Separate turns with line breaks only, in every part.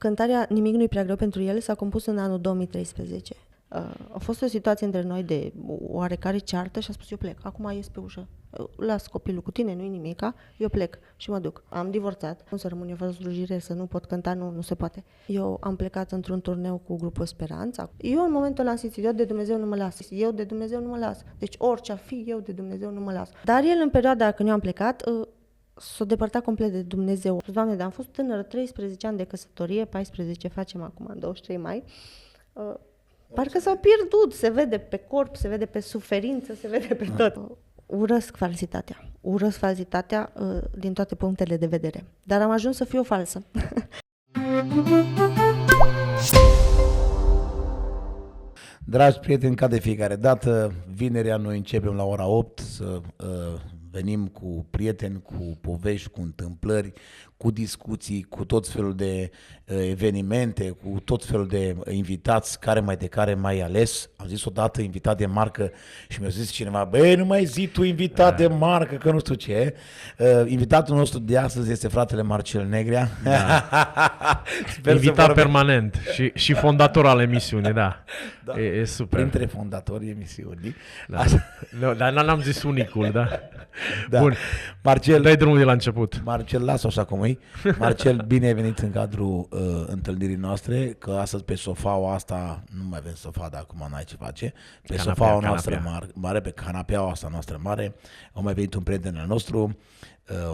Cântarea Nimic nu-i prea greu pentru el s-a compus în anul 2013. A fost o situație între noi de oarecare ceartă și a spus eu plec, acum ies pe ușă. Las copilul cu tine, nu-i nimica, eu plec și mă duc. Am divorțat, nu să rămân eu fără slujire, să nu pot cânta, nu se poate. Eu am plecat într-un turneu cu grupul Speranța. Eu în momentul ăla am simțit, eu de Dumnezeu nu mă las, eu de Dumnezeu nu mă las. Deci orice a fi, eu de Dumnezeu nu mă las. Dar el în perioada când eu am plecat, s-a depărtat complet de Dumnezeu. Doamne, dar am fost tânără, 13 ani de căsătorie, 14 facem acum, în 23 mai. Parcă s-au pierdut, se vede pe corp, se vede pe suferință, se vede pe tot. Urăsc falsitatea din toate punctele de vedere. Dar am ajuns să fiu falsă.
Dragi prieteni, ca de fiecare dată, vinerea noi începem la ora 8 să venim cu prieteni, cu povești, cu întâmplări, cu discuții, cu tot felul de evenimente, cu tot felul de invitați, care mai ales. Am zis odată invitat de marcă și mi-a zis cineva, băi, nu mai zi tu invitat de marcă, că nu știu ce. Invitatul nostru de astăzi este fratele Marcel Negrea.
Da. Invitat permanent și fondator al emisiunii, da. E super.
Printre fondatorii emisiunii.
Da. Dar n-am zis unicul, da?
Da.
Bun,
Marcel,
dai drumul de la început.
Marcel, lasă așa cum e. Marcel, bine ai venit în cadrul întâlnirii noastre, că astăzi pe sofaua asta, nu mai avem sofa, dar acum n-ai ce face, pe sofaua noastră mare, pe canapeaua asta noastră mare, a mai venit un prieten al nostru,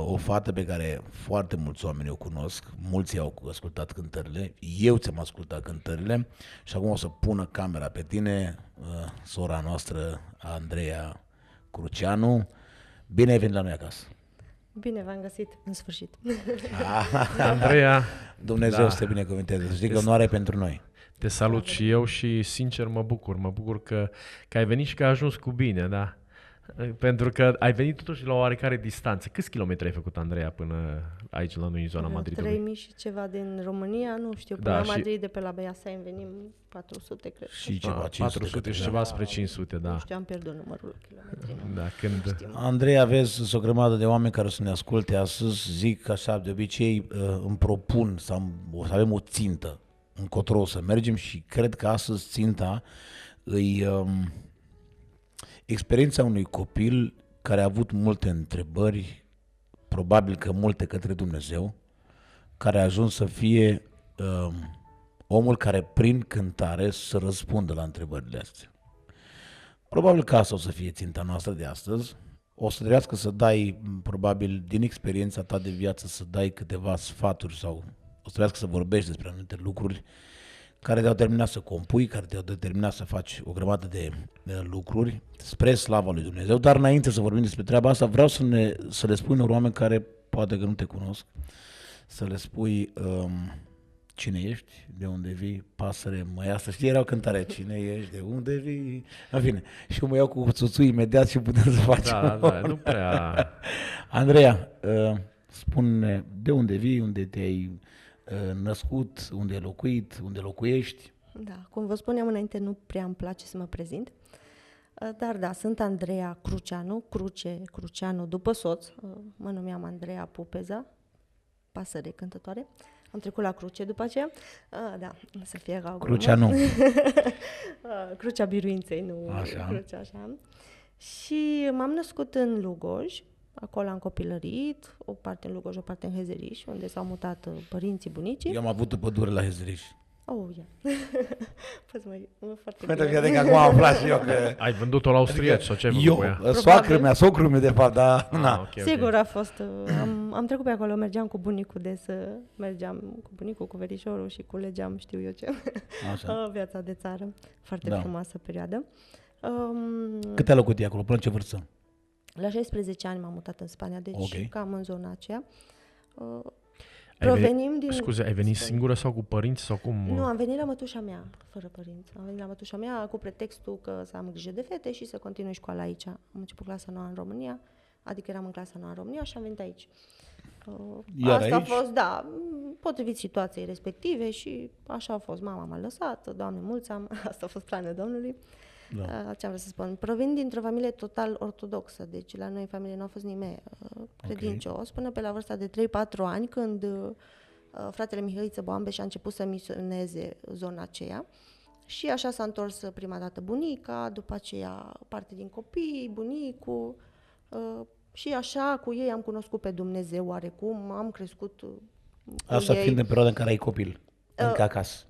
o fată pe care foarte mulți oameni o cunosc, mulți au ascultat cântările, eu ți-am ascultat cântările și acum o să pună camera pe tine, sora noastră, Andreea Cruceanu. Bine ai venit la noi acasă.
Bine v-am găsit, în sfârșit.
Andreea,
Dumnezeu să te binecuvânteze, să știi că onoare pentru noi.
Te salut și eu și sincer mă bucur că ai venit și că ai ajuns cu bine, da? Pentru că ai venit totuși la o oarecare distanță. Câți kilometri ai făcut, Andreea, până aici la noi în zona Madridului?
3000 și ceva din România, nu știu, până la Madrid, de pe la Beasain venim 400, cred.
Și ceva,
400 și ceva spre 500, da.
Nu știu, am pierdut numărul kilometri.
Da, când...
Andreea, aveți o grămadă de oameni care să ne asculte astăzi, zic așa, de obicei îmi propun să avem o țintă încotro o să mergem și cred că astăzi ținta îi experiența unui copil care a avut multe întrebări, probabil că multe către Dumnezeu, care a ajuns să fie omul care prin cântare să răspundă la întrebările astea. Probabil că asta o să fie ținta noastră de astăzi. O să trebuiască să dai, probabil, din experiența ta de viață, să dai câteva sfaturi sau o să trebuiască să vorbești despre anumite lucruri care te-au determinat să compui, care te-au determinat să faci o grămadă de lucruri spre slava lui Dumnezeu. Dar înainte să vorbim despre treaba asta, vreau să le spui unor oameni care poate că nu te cunosc, să le spui cine ești, de unde vii, pasăre măiasă. Știi, era o cântare, cine ești, de unde vii, în fine. Și eu mă iau cu țuțui imediat și putem să facem.
Da, nu prea...
Andreea, spune de unde vii, unde te-ai născut, unde ai locuit, unde locuiești.
Da, cum vă spuneam înainte, nu prea îmi place să mă prezint. Dar da, sunt Andreea Cruceanu, Cruceanu după soț. Mă numeam Andreea Pupeza, pasăre cântătoare. Am trecut la Cruce după aceea. Da, să fie ca o
Cruceanu.
Crucea Biruinței, nu
așa.
Crucea așa. Și m-am născut în Lugoj, acolo am copilărit, o parte în Lugoj, o parte în Hezeriș, unde s-au mutat părinții, bunicii.
Eu am avut o pădure la Hezeriș.
Oh, ia. Păi mă foarte
Pentru
bine.
că acum am aflat și eu că...
Ai vândut-o la austrieci sau ce ai făcut cu ea?
Socrul meu de fapt, dar...
Okay,
sigur a fost. Am trecut pe acolo, mergeam cu bunicul mergeam cu bunicul, cu verișorul și culegeam știu eu ce.
Așa.
Viața de țară. Foarte frumoasă perioadă.
Cât ai locuit acolo? Până ce vârstă?
La 16 ani m-am mutat în Spania, deci cam în zona aceea.
Scuze, ai venit singură sau cu părinți sau cum?
Nu, am venit la mătușa mea, fără părinți. Am venit la mătușa mea cu pretextul că să am grijă de fete și să continui școala aici. Am început clasa 9 în România, adică eram în clasa 9 în România și am venit aici. Asta
aici?
a fost, da, potrivit situației respective și așa a fost. Mama m-a lăsat, Doamne mulți am, asta a fost planul Domnului. Da. Ce am vrut să spun? Provin dintr-o familie total ortodoxă, deci la noi în familie nu a fost nimeni credincios, până pe la vârsta de 3-4 ani, când fratele Mihăiță Boambe și a început să misioneze zona aceea. Și așa s-a întors prima dată bunica, după aceea parte din copii, bunicul, și așa cu ei am cunoscut pe Dumnezeu oarecum, am crescut cu
Asta
ei.
fiind în perioada în care ai copil, încă acasă.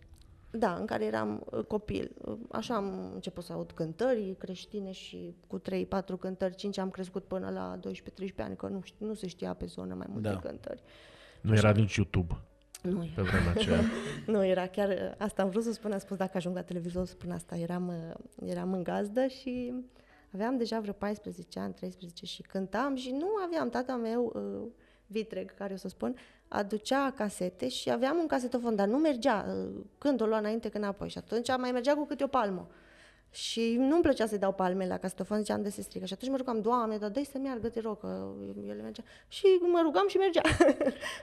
Da, în care eram copil. Așa am început să aud cântări creștine și cu 3-4 cântări, 5 am crescut până la 12-13 ani, că nu se știa pe zonă mai multe cântări.
Nu era nici YouTube
Nu
pe vremea aceea.
Nu era chiar, asta am vrut să spun, am spus dacă ajung la televizor să spun asta, eram în gazdă și aveam deja vreo 14 ani, 13 și cântam și nu aveam, tata meu, vitreg, care o să spun, aducea casete și aveam un casetofon, dar nu mergea, când o lua înainte, când apoi și atunci mai mergea cu câte o palmă. Și nu-mi plăcea să-i dau palme la casetofon, ziceam de se strică. Și atunci mă rugam, Doamne, dar dă-i să meargă, te rog, că ele mergea. Și mă rugam și mergea.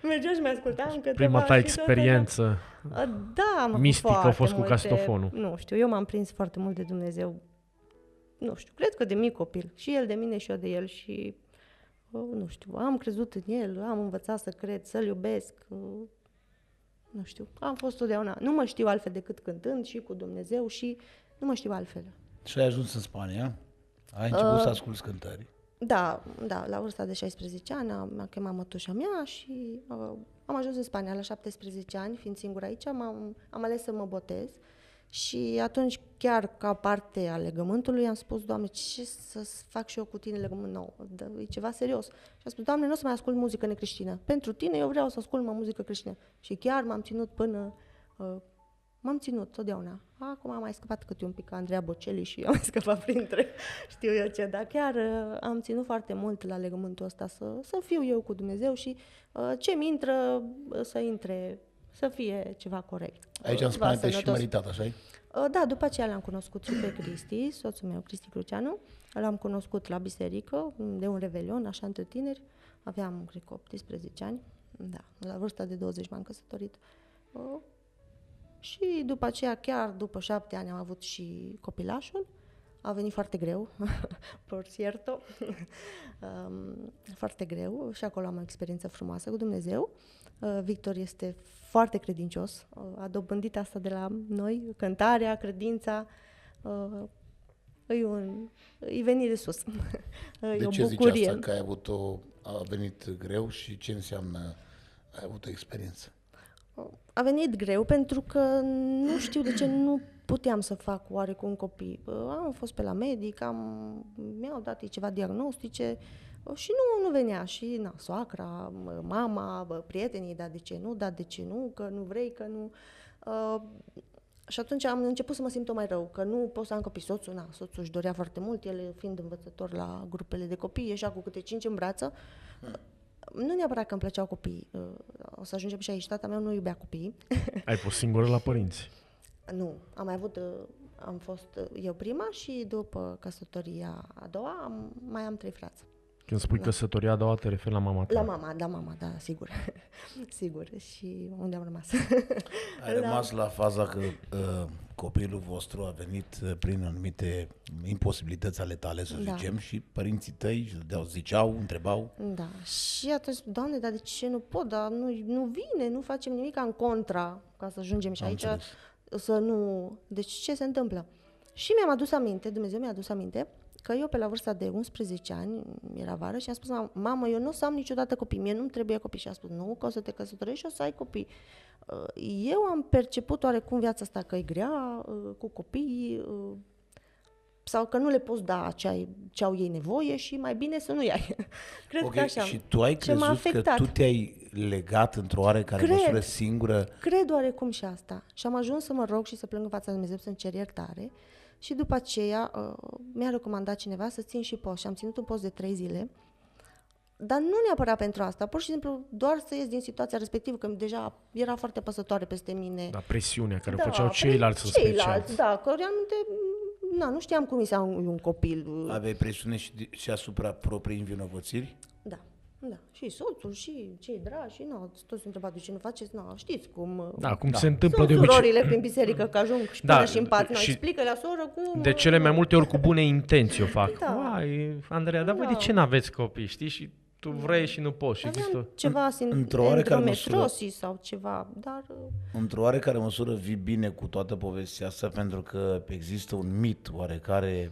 Mergea și mi-ascultam
Prima ta experiență
da,
mistică a fost cu casetofonul.
Nu știu, eu m-am prins foarte mult de Dumnezeu. Nu știu, cred că de mic copil. Și el de mine și eu de el și nu știu, am crezut în el, am învățat să cred, să-l iubesc. Nu știu, am fost totdeauna. Nu mă știu altfel decât cântând și cu Dumnezeu și nu mă știu altfel.
Și ai ajuns în Spania, ai început să asculți cântări.
Da, la vârsta de 16 ani m-a chemat mătușa mea și am ajuns în Spania la 17 ani, fiind singură aici, am ales să mă botez și atunci chiar ca parte a legământului am spus, Doamne, ce să fac și eu cu tine legământ nou? E ceva serios. Și am spus, Doamne, nu o să mai ascult muzică necreștină. Pentru tine eu vreau să ascult muzică creștină. Și chiar m-am ținut până... M-am ținut totdeauna. Acum am mai scăpat câte un pic ca Andreea Bocelli și am mai scăpat printre știu eu ce, dar chiar am ținut foarte mult la legământul ăsta să fiu eu cu Dumnezeu și ce-mi intră să intre, să fie ceva corect.
Aici în Spania te-ai și meritat, așa-i?
Da, după aceea l-am cunoscut și pe Cristi, soțul meu, Cristi Cruceanu. L-am cunoscut la biserică, de un revelion, așa între tineri. Aveam, cred că, 18 ani. Da, la vârsta de 20 m-am căsătorit. Și după aceea, chiar după 7 ani, am avut și copilașul. A venit foarte greu, por cierto, foarte greu și acolo am o experiență frumoasă cu Dumnezeu. Victor este foarte credincios, a dobândit asta de la noi, cântarea, credința, e venit de sus.
De ce zici asta, că a venit greu și ce înseamnă ai avut o experiență?
A venit greu pentru că nu știu de ce nu puteam să fac oarecum copii. Am fost pe la medic, mi-au dat ceva diagnostice și nu venea. Și soacra, mama, prietenii, da de ce nu, că nu vrei, că nu... Și atunci am început să mă simt mai rău, că nu pot să am copii. Soțul își dorea foarte mult, el fiind învățător la grupele de copii, ieșea cu câte 5 în brață. Nu neapărat că îmi plăceau copiii. O să ajungem și aici. Tata meu nu iubea copiii.
Ai fost singură la părinți?
Nu. Am fost eu prima și după căsătoria a doua mai am 3 frați.
Când spui căsătoria a doua, te referi la mama ta?
La mama, da, sigur. Sigur. Și unde am rămas?
Ai rămas la faza că copilul vostru a venit prin anumite imposibilități ale tale, să zicem, și părinții tăi ziceau, întrebau.
Da. Și atunci, Doamne, dar de ce nu pot? Dar nu vine, nu facem nimic în contra ca să ajungem și aici. Să nu... Deci ce se întâmplă? Și mi-am adus aminte, Dumnezeu mi-a adus aminte, că eu pe la vârsta de 11 ani, era vară, și am spus, mamă, eu nu o să am niciodată copii, mie nu-mi trebuie copii. Și a spus, nu, că o să te căsătorești și o să ai copii. Eu am perceput oarecum viața asta că e grea, cu copii, sau că nu le poți da ce au ei nevoie și mai bine să nu-i ai. Cred că așa.
Și tu ai crezut că tu te-ai legat într-o oarecare măsură singură?
Cred oarecum și asta. Și am ajuns să mă rog și să plâng în fața lui Dumnezeu, să-mi cer iertare. Și după aceea mi-a recomandat cineva să țin și post. Și am ținut un post de 3 zile. Dar nu neapărat pentru asta, pur și simplu doar să ies din situația respectivă, că deja era foarte apăsătoare peste mine.
Da, presiunea care o făceau ceilalți în special.
Da, că realmente nu știam cum să am un copil.
Aveai presiune și asupra proprii învinovățiri?
Da. Și soțul, și cei dragi, și toți întrebat de ce nu faceți, știți cum...
Da, cum se întâmplă de
obicei. Sunt
obicei.
surorile prin biserică, că ajung și până și în pat. Explică la soră cum...
De cele mai multe ori cu bune intenții o fac. Uai, Andreea, dar voi de ce n-aveți copii, știi? Și tu vrei și nu poți. Și
Aveam
există...
ceva
într-o oarecare
endometriosis sau ceva, dar
Într-o oarecare măsură vii bine cu toată povestea asta, pentru că există un mit oarecare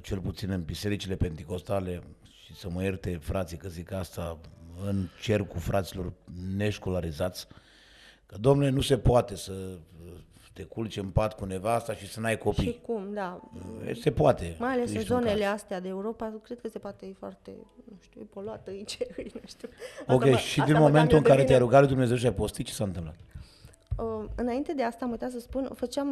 cel puțin în bisericile penticostale, și să mă ierte frații că zic asta, în cercul fraților neșcolarizați, că domnule, nu se poate să te culci în pat cu nevasta și să n-ai copii.
și cum, da.
Se poate.
Mai ales în
Ești un
zonele
caz.
astea de Europa, cred că se poate, e foarte, nu știu, e poluată, e ce, nu știu.
Ok, și din
băgam
momentul
eu
în
de
care
vină.
te-ai rugat lui Dumnezeu și ai postit, ce s-a întâmplat?
Înainte de asta, am uitat să spun, făceam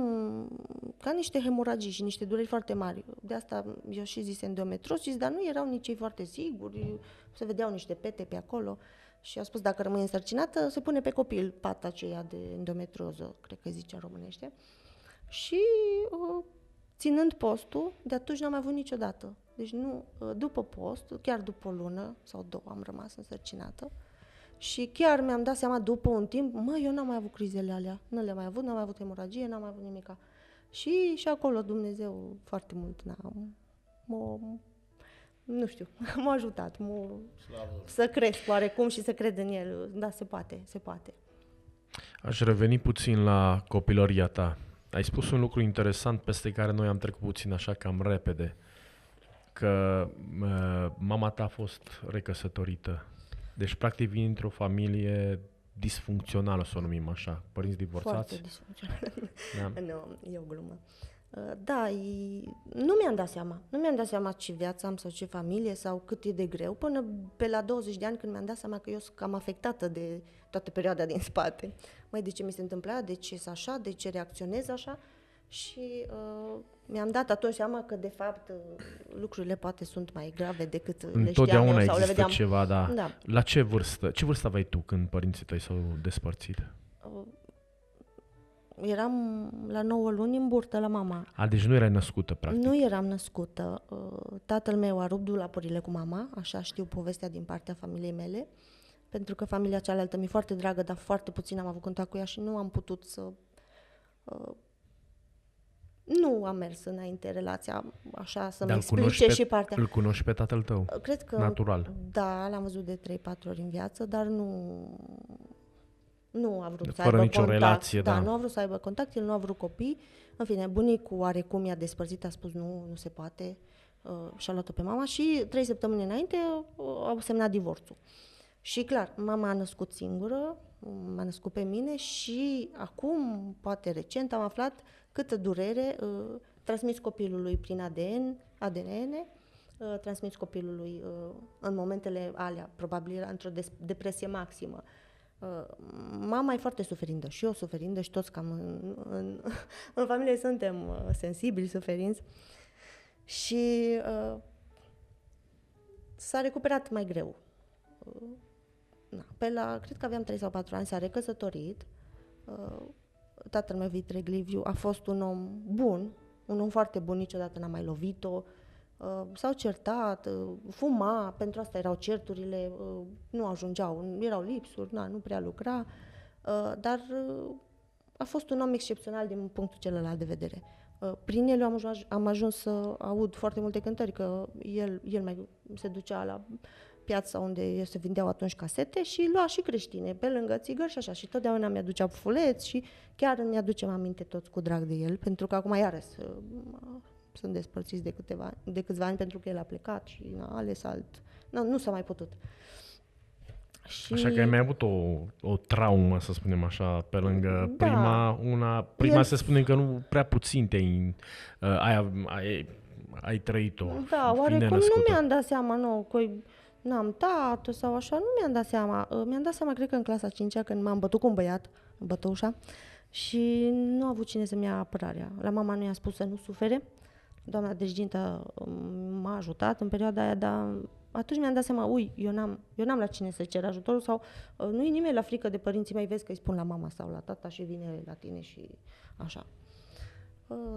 ca niște hemoragii și niște dureri foarte mari. De asta eu și zis endometriosis, dar nu erau nici ei foarte siguri, se vedeau niște pete pe acolo. Și a spus, dacă rămâi însărcinată, se pune pe copil pata aceea de endometrioză, cred că zice în românește. Și ținând postul, de atunci n-am mai avut niciodată. Deci nu, după post, chiar după o lună sau două am rămas însărcinată. Și chiar mi-am dat seama după un timp, eu n-am mai avut crizele alea, nu le-am mai avut, n-am mai avut hemoragie, n-am mai avut nimica. Și acolo Dumnezeu foarte mult nu știu, m-a ajutat să cresc oarecum și să cred în el. Da, se poate, se poate.
Aș reveni puțin la copilăria ta. Ai spus un lucru interesant peste care noi am trecut puțin așa cam repede, că mama ta a fost recăsătorită. Deci, practic, vin într-o familie disfuncțională, să o numim așa, părinți divorțați.
Foarte disfuncțional.
Da.
Nu, e o glumă. Da, nu mi-am dat seama. Nu mi-am dat seama ce viață am sau ce familie sau cât e de greu, până pe la 20 de ani când mi-am dat seama că eu sunt cam afectată de toată perioada din spate. Măi, de ce mi se întâmplă aia, de ce sunt așa, de ce reacționez așa? Și mi-am dat atunci seama că, de fapt, lucrurile poate sunt mai grave decât le știam eu
Întotdeauna
sau le
există
vedeam.
ceva, da.
Da.
La ce vârstă? Ce vârstă aveai tu când părinții tăi s-au despărțit?
Eram la 9 luni în burtă la mama.
Deci nu erai născută, practic.
Nu eram născută. Tatăl meu a rupt dulapurile cu mama, așa știu povestea din partea familiei mele, pentru că familia cealaltă mi-e foarte dragă, dar foarte puțin am avut contact cu ea și nu am putut să... Nu am mers înainte relația, așa, să-mi explice și partea...
Îl cunoști pe tatăl tău?
Cred că...
Natural.
Da, l-am văzut de 3-4 ori în viață, dar nu a vrut să
Fără
aibă
nicio
contact.
relație, da.
Nu a vrut să aibă contact, el nu a vrut copii. În fine, bunicul oarecum i-a despărțit, a spus nu se poate și a luat-o pe mama și 3 săptămâni înainte au semnat divorțul. Și clar, mama a născut singură, m-a născut pe mine și acum, poate recent, am aflat câtă durere transmis copilului prin ADN, transmis copilului în momentele alea, probabil era într-o depresie maximă. Mama e foarte suferindă și eu suferindă și toți cam în familie suntem sensibili, suferinți și s-a recuperat mai greu. Cred că aveam 3 sau 4 ani, s-a recăsătorit. Tatăl meu, Vitreg Liviu, a fost un om bun, un om foarte bun, niciodată n-a mai lovit-o. S-au certat, fuma, pentru asta erau certurile, nu ajungeau, erau lipsuri, nu prea lucra, dar a fost un om excepțional din punctul celălalt de vedere. Prin el eu am ajuns să aud foarte multe cântări, că el mai se ducea la piața unde se vindeau atunci casete și lua și creștine, pe lângă țigări și așa. Și totdeauna mi-aducea pufuleți și chiar mi-aducem aminte toți cu drag de el, pentru că acum iarăși sunt despărțiți de câțiva ani pentru că el a plecat și a ales alt. Nu s-a mai putut. Și...
Așa că ai mai avut o traumă, să spunem așa, pe lângă prima se spune că nu prea puțin ai trăit-o.
Da, oarecum nu mi-am dat seama, că n-am tată sau așa, nu mi-am dat seama. Mi-am dat seama, cred că în clasa 5-a, când m-am bătut cu un băiat în Bătăușa și nu a avut cine să-mi ia apărarea. La mama nu i-a spus să nu sufere. Doamna dirigintă m-a ajutat în perioada aia, dar atunci mi-am dat seama, eu n-am la cine să cer ajutorul sau nu e nimeni la frică de părinții mei, vezi că îi spun la mama sau la tata și vine la tine și așa.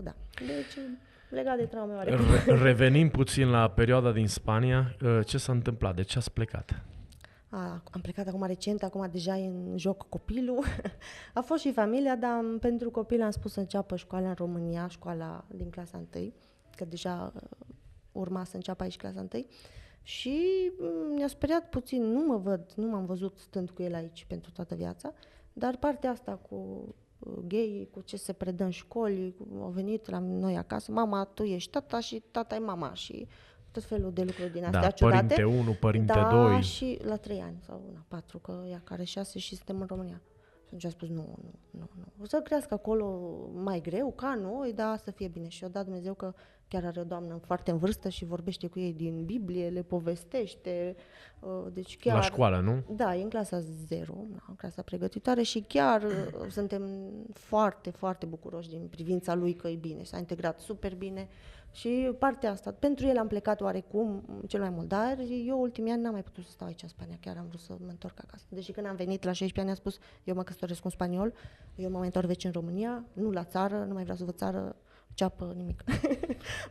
Da, deci legat de traume oarecum.
Revenim puțin la perioada din Spania, ce s-a întâmplat? De ce ați plecat?
Am plecat acum recent, acum deja e în joc copilul. A fost și familia, dar pentru copil am spus să înceapă școala în România, școala din clasa 1, că deja urma să înceapă aici clasa 1. Și mi-a speriat puțin, nu m-am văzut stând cu el aici pentru toată viața, dar partea asta cu gay, cu ce se predă în școli, au venit la noi acasă, mama, tu ești tata și tata e mama și tot felul de lucruri din astea ciudate.
Părinte 1, părinte
da,
2.
Și la 3 ani sau 4, că ea care 6 și suntem în România. Și atunci a spus, nu. O să crească acolo mai greu, ca noi, dar să fie bine. Și a dat Dumnezeu că chiar are o doamnă foarte în vârstă și vorbește cu ei din Biblie, le povestește. Deci chiar,
La școală, nu?
Da, e în clasa 0, în clasa pregătitoare și chiar suntem foarte, foarte bucuroși din privința lui că e bine. S-a integrat super bine. Și partea asta, pentru el am plecat oarecum cel mai mult, dar eu ultimii ani n-am mai putut să stau aici în Spania, chiar am vrut să mă întorc acasă. Deși când am venit la 16 ani am spus, eu mă căsătoresc cu un spaniol, eu mă mai întorc veci în România, nu la țară, nu mai vreau să văd țară, ceapă, nimic.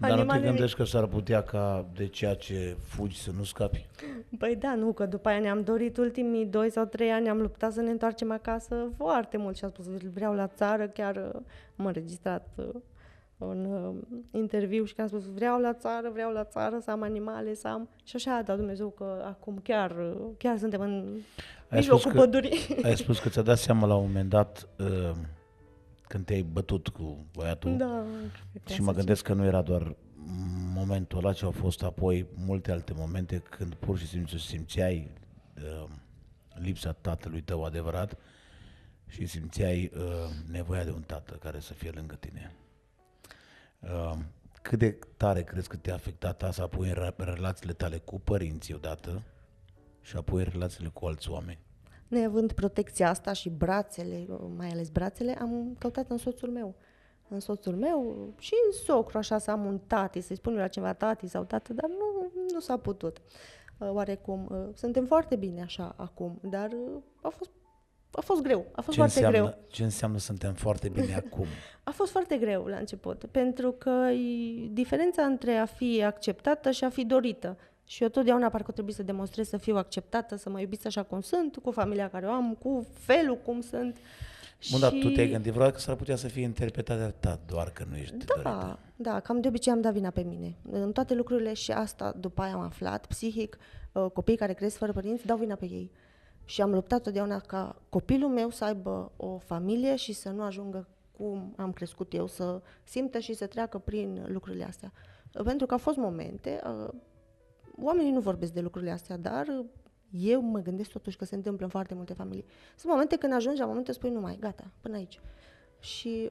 Dar nu te gândești că s-ar putea ca de ceea ce fugi să nu scapi?
Păi da, nu, că după aia ne-am dorit ultimii 2 sau 3 ani, am luptat să ne întoarcem acasă foarte mult și am spus, vreau la țară, chiar m-am înregistrat un interviu și că am spus vreau la țară, să am animale, să am... Și așa a dat Dumnezeu că acum chiar suntem în mijlocul pădurii.
Ai spus că ți-a dat seama la un moment dat când te-ai bătut cu băiatul.
Da.
Și mă gândesc că nu era doar momentul ăla, ci au fost apoi multe alte momente când pur și simplu simțeai lipsa tatălui tău adevărat și simțeai nevoia de un tată care să fie lângă tine. Cât de tare crezi că te-a afectat asta apoi în relațiile tale cu părinții odată și apoi în relațiile cu alți oameni?
Neavând protecția asta și brațele, mai ales brațele, am căutat în soțul meu. În soțul meu și în socru, așa, să am un tati, să-i spun eu la cineva tati sau tată, dar nu s-a putut. Oarecum, suntem foarte bine așa acum, dar a fost greu, a fost foarte greu.
Ce înseamnă suntem foarte bine acum?
A fost foarte greu la început, pentru că e diferența între a fi acceptată și a fi dorită. Și eu totdeauna parcă trebuie să demonstrez să fiu acceptată, să mă iubiți așa cum sunt, cu familia care o am, cu felul cum sunt.
Bun, dar tu te-ai gândit vreodată că s-ar putea să fie interpretarea ta, doar că nu ești dorită?
Da, cam de obicei am dat vina pe mine. În toate lucrurile și asta după aia am aflat, psihic, copiii care cresc fără părinți dau vina pe ei. Și am luptat totdeauna ca copilul meu să aibă o familie și să nu ajungă cum am crescut eu, să simtă și să treacă prin lucrurile astea. Pentru că au fost momente, oamenii nu vorbesc de lucrurile astea, dar eu mă gândesc totuși că se întâmplă în foarte multe familii. Sunt momente când ajungi la momentul spui, nu mai, gata, până aici. Și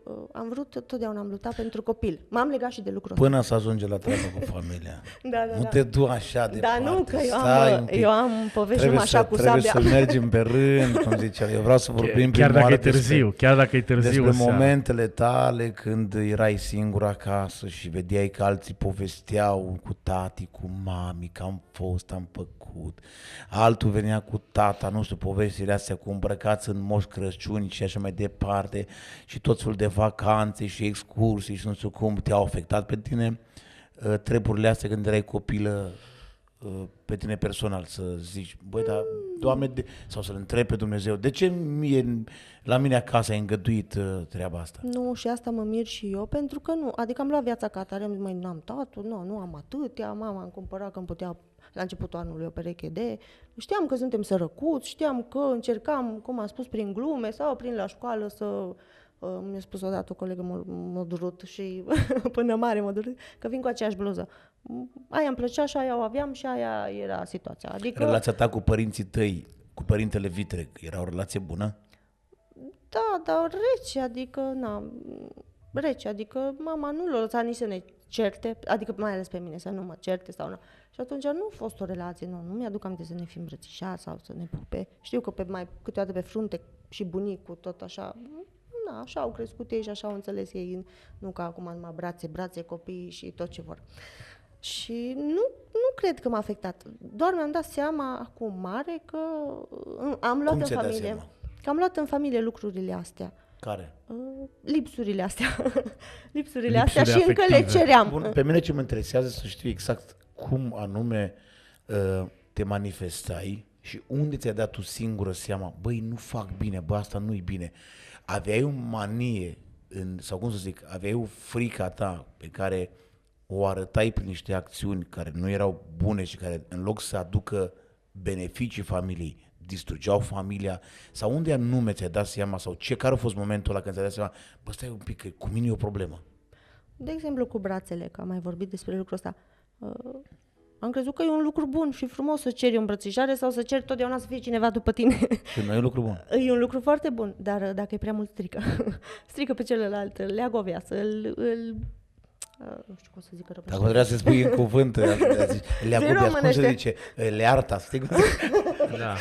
totdeauna am luptat pentru copil. M-am legat și de lucrul ăsta.
Până să ajunge la treabă cu familia.
Da.
Te du așa departe.
Da, nu, că eu am povești așa cu sabia.
Trebuie să mergem pe rând, cum zicea. Eu vreau să vorbim
chiar dacă e târziu
despre momentele tale când erai singur acasă și vedeai că alții povesteau cu tati, cu mami, că am făcut. Altul venea cu tata, nu știu, povestile astea cu îmbrăcați în Moș Crăciuni și așa mai departe și tot felul de vacanțe și excursii și nu știu cum te-au afectat pe tine treburile astea când erai copilă, pe tine personal, să zici, băi, dar, Doamne, sau să-L întrebi pe Dumnezeu, de ce la mine acasă ai îngăduit treaba asta?
Nu, și asta mă mir și eu, pentru că nu, adică am luat viața ca atare, măi, n-am tatăl, nu am atâtea, mama îmi cumpăra că îmi putea la începutul anului o pereche de... Știam că suntem sărăcuți, știam că încercam, cum am spus, prin glume sau prin la școală să... mi-a spus odată o colegă m-a durut și până mare m-a durut, că vin cu aceeași bluză. Aia îmi plăcea și aia o aveam și aia era situația. Adică...
Relația ta cu părinții tăi, cu părintele Vitreg, era o relație bună?
Da, dar rece, adică mama nu l-a lăsat nici să ne certe, adică mai ales pe mine, să nu mă certe sau nu. Și atunci nu a fost o relație, nu mi-aduc aminte să ne fim îmbrățișați sau să ne pupe. Știu că câteodată pe frunte și bunicul tot așa, așa au crescut ei și așa au înțeles ei, nu ca acum numai brațe, copii și tot ce vor. Și nu cred că m-a afectat, doar mi-am dat seama acum mare că am luat în familie. Că am luat în familie lucrurile astea.
Care?
Lipsurile astea. Lipsurile astea și încă le ceream.
Bun, pe mine ce mă interesează să știu exact cum anume te manifestai și unde ți-ai dat tu singură seama, băi, nu fac bine, bă, asta nu-i bine. Aveai o manie, sau cum să zic, aveai o frica ta pe care o arătai prin niște acțiuni care nu erau bune și care în loc să aducă beneficii familiei, distrugeau familia, sau unde anume ți-ai dat seama, sau care a fost momentul ăla când ți-ai dat seama, bă, stai un pic, că cu mine e o problemă.
De exemplu, cu brațele, că am mai vorbit despre lucrul ăsta. Am crezut că e un lucru bun și frumos să ceri o îmbrățișare sau să ceri totdeauna să fie cineva după tine.
Și nu e un lucru bun.
E un lucru foarte bun, dar dacă e prea mult strică. Strică pe celălalt, le agoveasă, nu știu cum să zic.
Dacă trebuia să spui în cuvânt, le agobească, cum se zice, le arta,
Da.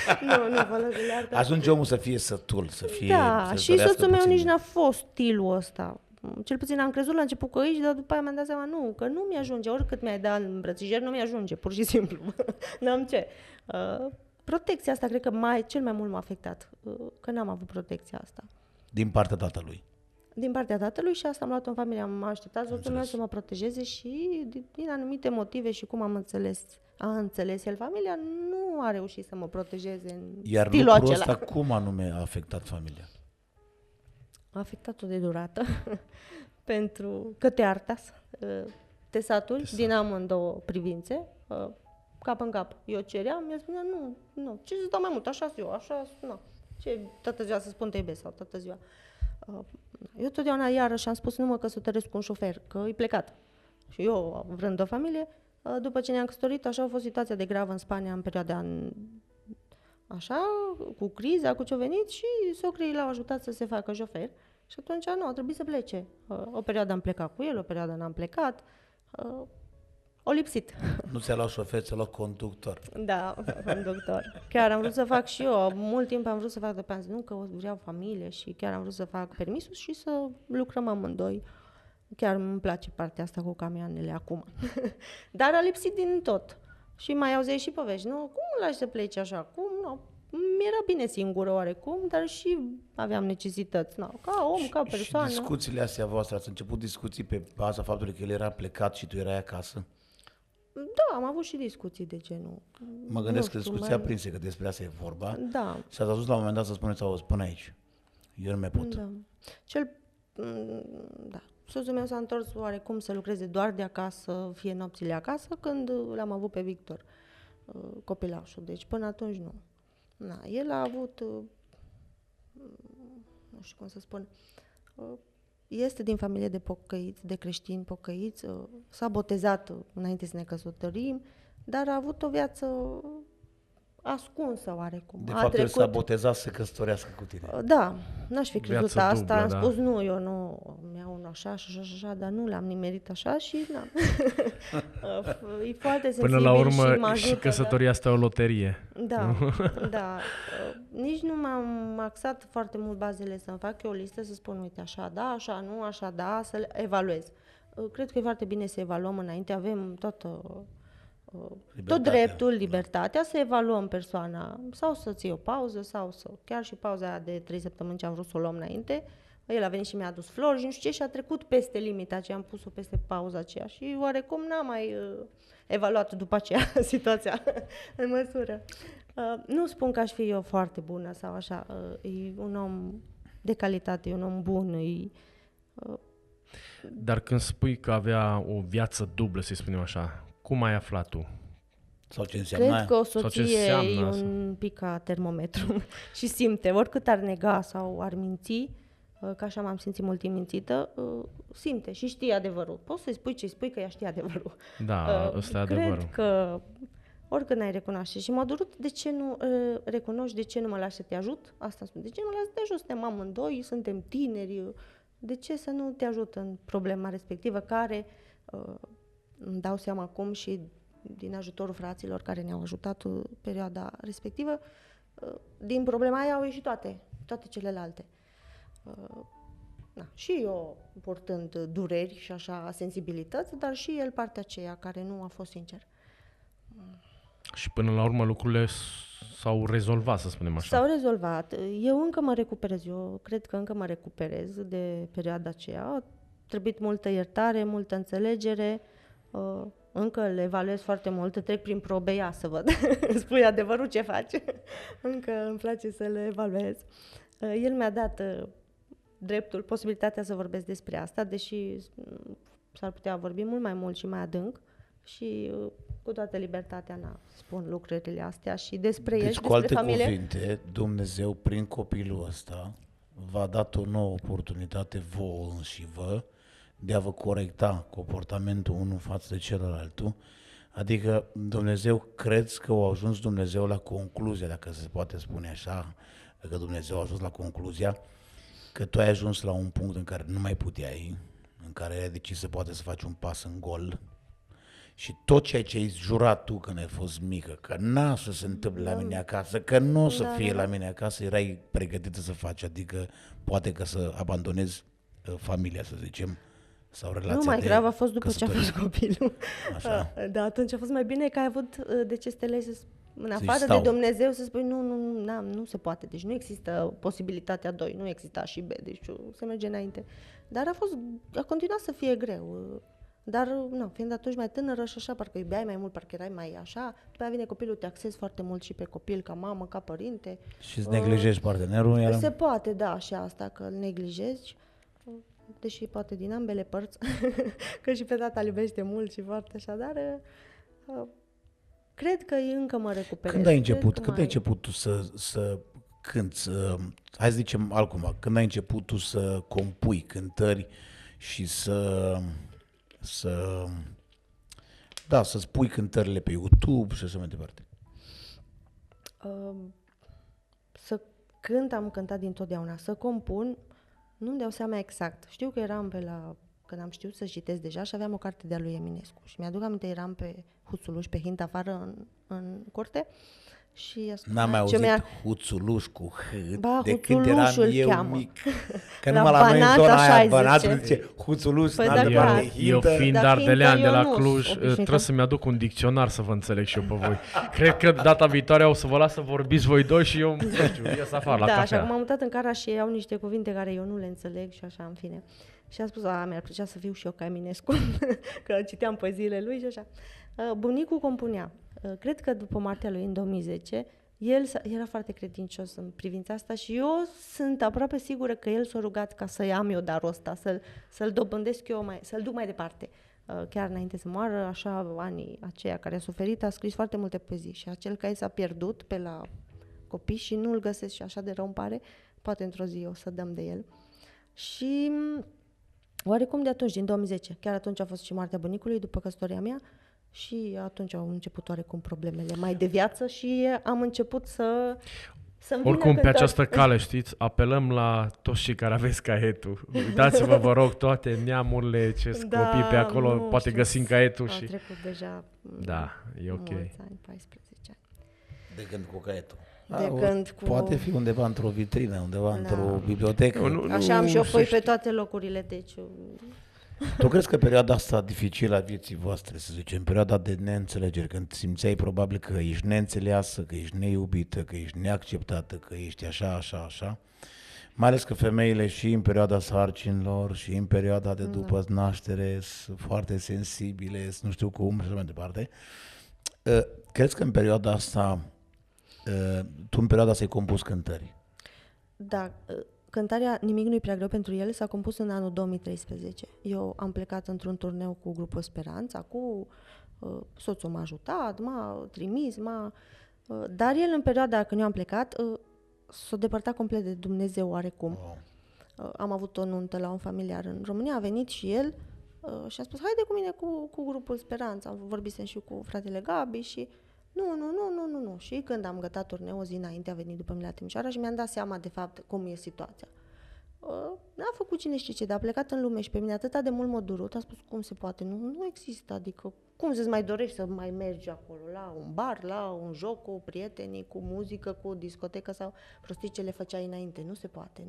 Nu folosesc le arta.
Ajunge omul să fie sătul, să fie...
Da,
să
și soțul meu
puțin.
nici n-a fost stilul ăsta. Cel puțin am crezut la început că aici, dar după aia mi-am dat seama, că nu mi-ajunge, oricât mi-ai dat în îmbrățișări, nu mi-ajunge, pur și simplu. N-am ce. Protecția asta cred că cel mai mult m-a afectat, că n-am avut protecția asta.
Din partea tatălui.
Din partea tatălui și asta am luat în familie. Am așteptat soțul meu să mă protejeze și din anumite motive și cum a înțeles el familia, nu a reușit să mă protejeze în
Iar
stilul
lucrul
acela.
ăsta cum anume a afectat familia?
A afectat-o de durată pentru că te artas, te saturi din amândouă privințe, cap în cap. Eu ceream, el spunea nu, ce să dau mai mult, așa eu, nu. Ce toată ziua să spun te iubesc sau toată ziua. Eu totdeauna iarăși am spus nu mă căsătoresc cu un șofer, că e plecat. Și eu, vrând o familie, după ce ne-am căsătorit, așa a fost situația de gravă în Spania în perioada așa, cu criza, cu ce-a venit și socrii l-au ajutat să se facă șofer. Și atunci, a trebuit să plece. O perioadă am plecat cu el, o perioadă n-am plecat. O lipsit.
Nu ți-a luat șofer, ți-a luat conductor.
Da, conductor. Chiar am vrut să fac și eu. Mult timp am vrut să fac, după am zis, nu, că vreau familie și chiar am vrut să fac permisul și să lucrăm amândoi. Chiar îmi place partea asta cu camioanele acum. Dar a lipsit din tot. Și mai auzeai și povești, nu? Cum îl lași să pleci așa? Cum? Nu. Mi-era bine singură oarecum, dar și aveam necesități. Nu. Ca om, ca persoană.
Și discuțiile astea voastre, ați început discuții pe baza faptului că el era plecat și tu erai acasă?
Da, am avut și discuții de genul.
Mă gândesc că discuția aprinse, că despre asta e vorba.
Da.
Și ați ajuns la un moment dat să spuneți, auzi, până aici. Eu nu mai pot.
Da. Da. Soțul meu s-a întors oarecum să lucreze doar de acasă, fie nopțile acasă, când l-am avut pe Victor, copilașul. Deci până atunci nu. Na, el a avut, nu știu cum să spun, este din familie de pocăiți, de creștini pocăiți, s-a botezat înainte să ne căsătorim, dar a avut o viață ascunsă oarecum.
De fapt, el s-a botezat să se căsătorească cu tine.
Da, n-aș fi crezut
Viață
asta,
dublă,
am spus nu, eu nu mi-au unul așa, dar nu l-am nimerit așa și na. E foarte sensibil.
Până la urmă
și mă ajută,
și căsătoria asta e o loterie.
Da, da. Nici nu m-am axat foarte mult bazele să-mi fac eu o listă, să spun, uite, așa da, așa nu, așa da, să le evaluez. Cred că e foarte bine să evaluăm înainte, avem tot dreptul, libertatea să evaluăm persoana sau să ții o pauză sau să... Chiar și pauza aia de 3 săptămâni ce am vrut să o luăm înainte, el a venit și mi-a adus flori și nu știu ce și a trecut peste limita ce am pus-o peste pauza aceea și oarecum n-am mai evaluat după aceea situația în măsură. Nu spun că aș fi eu foarte bună sau așa, e un om de calitate, e un om bun,
Dar când spui că avea o viață dublă, să spunem așa, cum ai aflat tu?
Sau ce înseamnă
Cred că o soție e
asta?
un pic ca termometru și simte, oricât ar nega sau ar minți, că așa m-am simțit mult timp mințită, simte și știe adevărul. Poți să-i spui ce spui, că ea știe adevărul.
Da, ăsta e adevărul.
Cred că oricât n-ai recunoaște și m-a durut de ce nu recunoști, de ce nu mă lași să te ajut? Asta spun, de ce nu mă lași să te ajut? Suntem amândoi, suntem tineri, de ce să nu te ajut în problema respectivă care îmi dau seama acum și din ajutorul fraților care ne-au ajutat în perioada respectivă, din problema aia au ieșit toate celelalte. Și eu purtând dureri și așa sensibilități, dar și el partea aceea care nu a fost sincer.
Și până la urmă lucrurile s-au rezolvat, să spunem așa.
S-au rezolvat. Eu încă mă recuperez. Eu cred că încă mă recuperez de perioada aceea. A trebuit multă iertare, multă înțelegere. Încă le evaluez foarte mult. Trec prin probe, ia să văd. Spui adevărul ce faci. Încă îmi place să le evaluez. El mi-a dat dreptul, posibilitatea să vorbesc despre asta, deși s-ar putea vorbi mult mai mult și mai adânc și cu toată libertatea spun lucrurile astea și despre el
Deci,
și
cu alte
despre familie.
cuvinte, Dumnezeu, prin copilul ăsta, v-a dat o nouă oportunitate vouă înșivă de a vă corecta comportamentul unul față de celălaltul. Adică Dumnezeu, crezi că a ajuns Dumnezeu la concluzia, dacă se poate spune așa, că Dumnezeu a ajuns la concluzia că tu ai ajuns la un punct în care nu mai puteai, în care ai decis să poate să faci un pas în gol și tot ceea ce ai jurat tu când ai fost mică, că n-a să se întâmple la mine acasă, că nu o să fie la mine acasă, erai pregătită să faci, adică poate că să abandonezi familia, să zicem, sau relația
Nu, mai
de
grav a fost după ce a
căsătorie.
fost copilul.
Așa.
Da, atunci a fost mai bine că ai avut de ce să te legi în afară de
stau.
Dumnezeu să spui nu se poate. Deci nu există posibilitatea 2, nu exista și B, deci se merge înainte. Dar a continuat să fie greu. Dar, fiind atunci mai tânără și așa, parcă iubeai mai mult, parcă erai mai așa, după aia vine copilul, te axezi foarte mult și pe copil, ca mamă, ca părinte.
Și îți neglijezi partenerul, iar
Se poate, da, și asta, că îl neglijezi, deși poate din ambele părți, că și pe tata îl iubește mult și foarte așa, dar cred că încă mă recuperez.
Când ai început tu să cânti, hai să zicem altcumva, când ai început tu să compui cântări și să spui cântările pe YouTube și așa mai departe?
Să cânt, am cântat dintotdeauna. Să compun, nu-mi dau seama exact. Știu că eram când am știut să citesc deja și aveam o carte de-a lui Eminescu. Și mi-aduc aminte, eram pe Huțuluș, pe Hint afară în curte. Și
N-am mai auzit Huțuluș cu H,
Ba,
de când eram
Huțulușul
eu
cheamă.
mic. Că
La
numai la noi în
Banat,
zona
așa
aia,
îi
Banatul
zice.
zice Huțuluș,
Păi
în
da,
altă
clar.
parte
Eu
Hintă.
fiind
Dar
ardelean de
fiindcă
la
eu nu
Cluj,
sunt obișnuită.
trebuie să-mi aduc un dicționar să vă înțeleg și eu pe voi. Cred că data viitoare o să vă las să vorbiți voi doi și eu, nu știu, ies afară la
Da,
cafea.
așa cum am mutat în Cara și au niște cuvinte care eu nu le înțeleg și așa, în fine. Și am spus, mi-ar plăcea să fiu și eu ca Eminescu, că citeam poeziile lui și așa. Bunicul compunea. Cred că după moartea lui în 2010, el era foarte credincios în privința asta și eu sunt aproape sigură că el s-a rugat ca să-i am eu darul ăsta, să-l dobândesc eu, să-l duc mai departe. Chiar înainte să moară, așa, anii aceia care a suferit, a scris foarte multe poezii și acel cai s-a pierdut pe la copii și nu îl găsesc și așa de rău îmi pare, poate într-o zi o să dăm de el. Și oarecum de atunci, din 2010, chiar atunci a fost și moartea bunicului după căsătoria mea și atunci au început oarecum problemele mai de viață și am început să
Oricum, pe această cale, știți, apelăm la toți cei care aveți caietul. Uitați-vă, vă rog, toate neamurile, ce copii pe acolo, poate găsim caietul și...
A trecut deja
e ok.
mulți ani, 14 ani.
De când cu caietul.
Poate
fi undeva într-o vitrină, undeva într-o bibliotecă.
Așa am și eu foi pe toate locurile, deci...
Tu crezi că perioada asta dificilă a vieții voastre, să zicem, perioada de neînțelegere, când simțeai probabil că ești neînțeleasă, că ești neiubită, că ești neacceptată, că ești așa, mai ales că femeile și în perioada sarcinilor și în perioada de după naștere sunt foarte sensibile, nu știu cum și așa mai departe. Crezi că în perioada asta, tu în perioada asta ai compus cântări?
Da, cântarea Nimic nu-i prea greu pentru el s-a compus în anul 2013. Eu am plecat într-un turneu cu grupul Speranța, soțul m-a ajutat, m-a trimis, dar el în perioada când eu am plecat s-a depărtat complet de Dumnezeu oarecum. Am avut o nuntă la un familiar în România, a venit și el și a spus, haide cu mine cu grupul Speranța. Vorbisem și cu fratele Gabi și nu. Și când am gătat turneul, o zi înainte a venit după mine la Timișoara și mi-am dat seama de fapt cum e situația. N-a făcut cine știe ce, dar a plecat în lume și pe mine atâta de mult m-a durut, a spus cum se poate, nu există, adică cum să-ți mai dorești să mai mergi acolo, la un bar, la un joc cu prietenii, cu muzică, cu discotecă sau prostii ce le făceai înainte, nu se poate,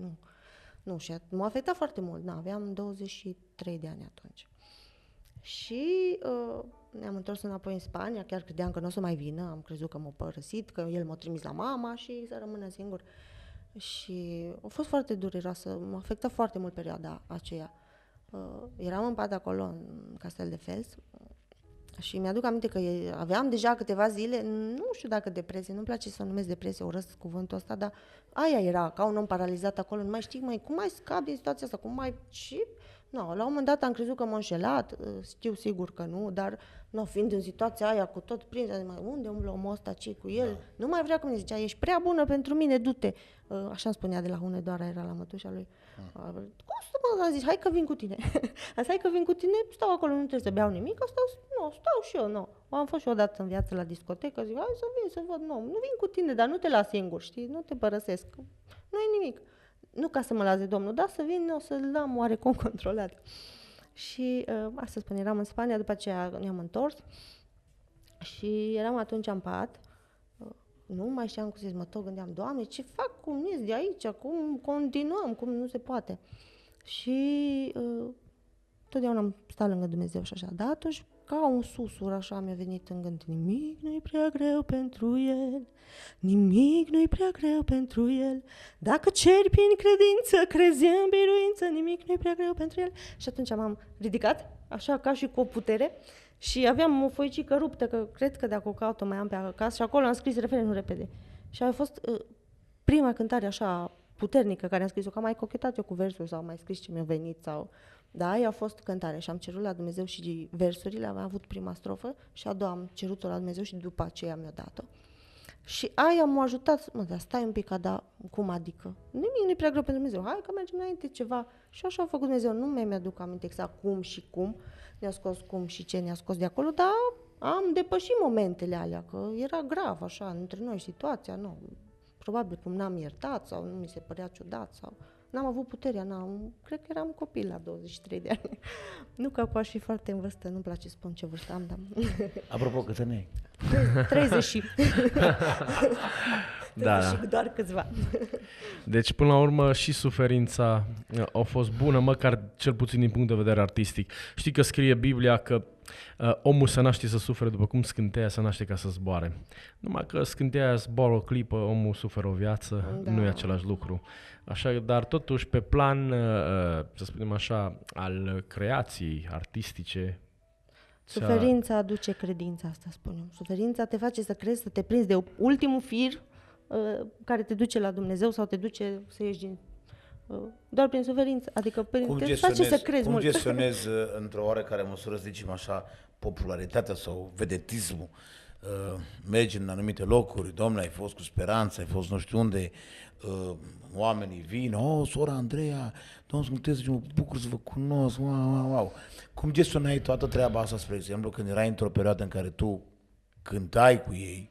nu. Și m-a afectat foarte mult, aveam 23 de ani atunci. Și ne-am întors înapoi în Spania, chiar credeam că nu o să mai vină, am crezut că m-a părăsit, că el m-a trimis la mama și să rămână singur. Și a fost foarte dureroasă, m-a afectat foarte mult perioada aceea. Eram în pat acolo, în Castel de Fels, și mi-aduc aminte că aveam deja câteva zile, nu știu dacă depresie, nu-mi place să o numesc depresie, urăsc cuvântul ăsta, dar aia era, ca un om paralizat acolo, nu mai știi, cum mai scapi din situația asta, și la un moment dat am crezut că m-am înșelat, știu sigur că nu, dar fiind în situația aia cu tot prins, unde umblă omul ăsta, ce cu el? Nu mai vrea, cum îmi zicea, ești prea bună pentru mine, du-te. Așa îmi spunea de la Hunedoara, era la mătușa lui. Cum să mă, am zis, hai că vin cu tine. Am zis, hai că vin cu tine, stau acolo, nu trebuie să beau nimic, stau și eu, nu. Am fost și odată în viață la discotecă, zic, hai să vin să văd, nu vin cu tine, dar nu te las singur, știi, nu te părăsesc, nu e nimic. Nu ca să mă lase Domnul, dar să vin, o să-l am oarecum controlat. Și asta spun, eram în Spania, după aceea ne-am întors și eram atunci în pat. Nu mai știam cum să mă tot gândeam, Doamne, ce fac, cum ies de aici, cum continuăm, cum nu se poate. Și totdeauna am stat lângă Dumnezeu și așa, dar atunci ca un susur așa mi-a venit în gând, nimic nu-i prea greu pentru El, nimic nu-i prea greu pentru El, dacă ceri prin credință, crezi în biruință, nimic nu-i prea greu pentru El. Și atunci m-am ridicat, așa ca și cu o putere, și aveam o foicică ruptă, că cred că dacă o caut o mai am pe acasă, și acolo am scris refrenul repede. Și a fost prima cântare așa puternică care am scris-o, că am mai cochetat eu cu versul sau am mai scris ce mi-a venit sau... Da, aia a fost cântare și am cerut la Dumnezeu și versurile, am avut prima strofă și a doua am cerut-o la Dumnezeu și după aceea mi-a dat-o. Și aia m-a ajutat, dar stai un pic, dar cum adică? Nimic nu-i prea greu pentru Dumnezeu, hai că mergem înainte ceva. Și așa a făcut Dumnezeu, nu mi-aduc aminte exact cum și cum, ne-a scos cum și ce ne-a scos de acolo, dar am depășit momentele alea, că era grav așa, între noi situația, nu. Probabil cum n-am iertat sau nu mi se părea ciudat sau... N-am avut puterea, cred că eram copil la 23 de ani. Nu că acum aș fi foarte în vârstă, nu-mi place să spun ce vârstă am, dar...
Apropo, cât ani ai?
30 și...
Da.
Doar câțiva.
Deci, până la urmă, și suferința a fost bună, măcar cel puțin din punct de vedere artistic. Știi că scrie Biblia că omul se naște să sufere după cum scânteia se naște ca să zboare. Numai că scânteia zboară o clipă, omul suferă o viață, nu e același lucru. Așa, dar totuși, pe plan, să spunem așa, al creației artistice...
Suferința aduce credința, asta spun eu. Suferința te face să crezi, să te prinzi de ultimul fir care te duce la Dumnezeu sau te duce să ieși din... doar prin suferință, adică te face să crezi mult.
Cum gestionezi într-o oarecare măsură, să zicem așa, popularitatea sau vedetismul? Mergi în anumite locuri, domnule, ai fost cu Speranța, ai fost nu știu unde, oamenii vin, sora Andreea, domnul Smuntescu, mă bucur să vă cunosc, wow. Cum gestionai toată treaba asta, spre exemplu, când erai într-o perioadă în care tu cântai cu ei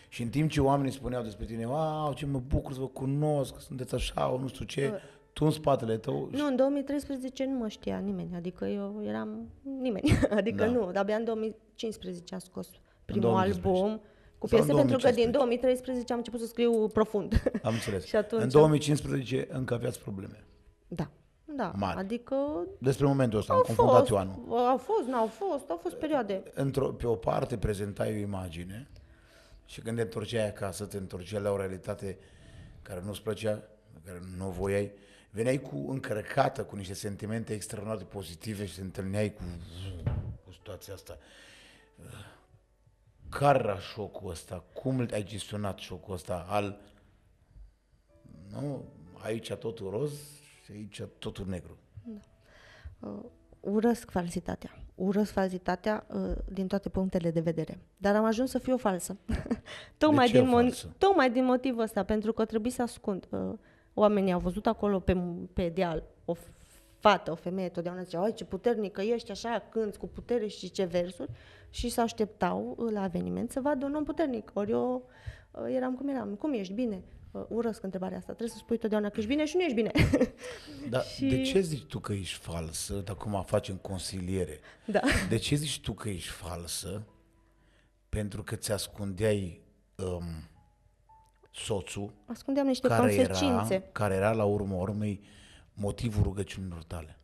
și în timp ce oamenii spuneau despre tine, ce mă bucur să vă cunosc, sunteți așa, nu știu ce, tu în spatele tău...
Nu, în 2013 nu mă știa nimeni, adică eu eram nimeni, adică nu, abia în 2015 am scos primul album cu piese, pentru că din 2013 am început să scriu profund.
Am înțeles.
Și atunci...
În 2015 încă aveați probleme.
Da,
mari.
Adică...
Despre momentul ăsta, am confundat eu anul.
Au fost perioade.
Pe o parte prezentai o imagine și când te întorceai acasă, te întorceai la o realitate care nu-ți plăcea, care nu voiai, veneai încărcată cu niște sentimente extraordinar de pozitive și te întâlneai cu situația asta. Care era șocul ăsta? Cum ai gestionat șocul ăsta aici totul roz și aici totul negru?
Urăsc falsitatea din toate punctele de vedere. Dar am ajuns să fiu falsă. Tocmai din motivul ăsta, pentru că trebuie să ascund. Oamenii au văzut acolo pe deal o fată, o femeie, totdeauna zicea, ce puternică ești, așa, cânți cu putere și ce versuri, și se așteptau la eveniment să vadă un om puternic. Ori eu eram cum eram. Cum ești? Bine? Urăsc întrebarea asta. Trebuie să spui totdeauna că ești bine și nu ești bine.
Dar de ce zici tu că ești falsă, dacă acum facem consiliere?
Da.
De ce zici tu că ești falsă? Pentru că ți ascundeai soțul,
ascundeam niște consecințe.
Care era la urmă urmei motivul rugăciunilor tale.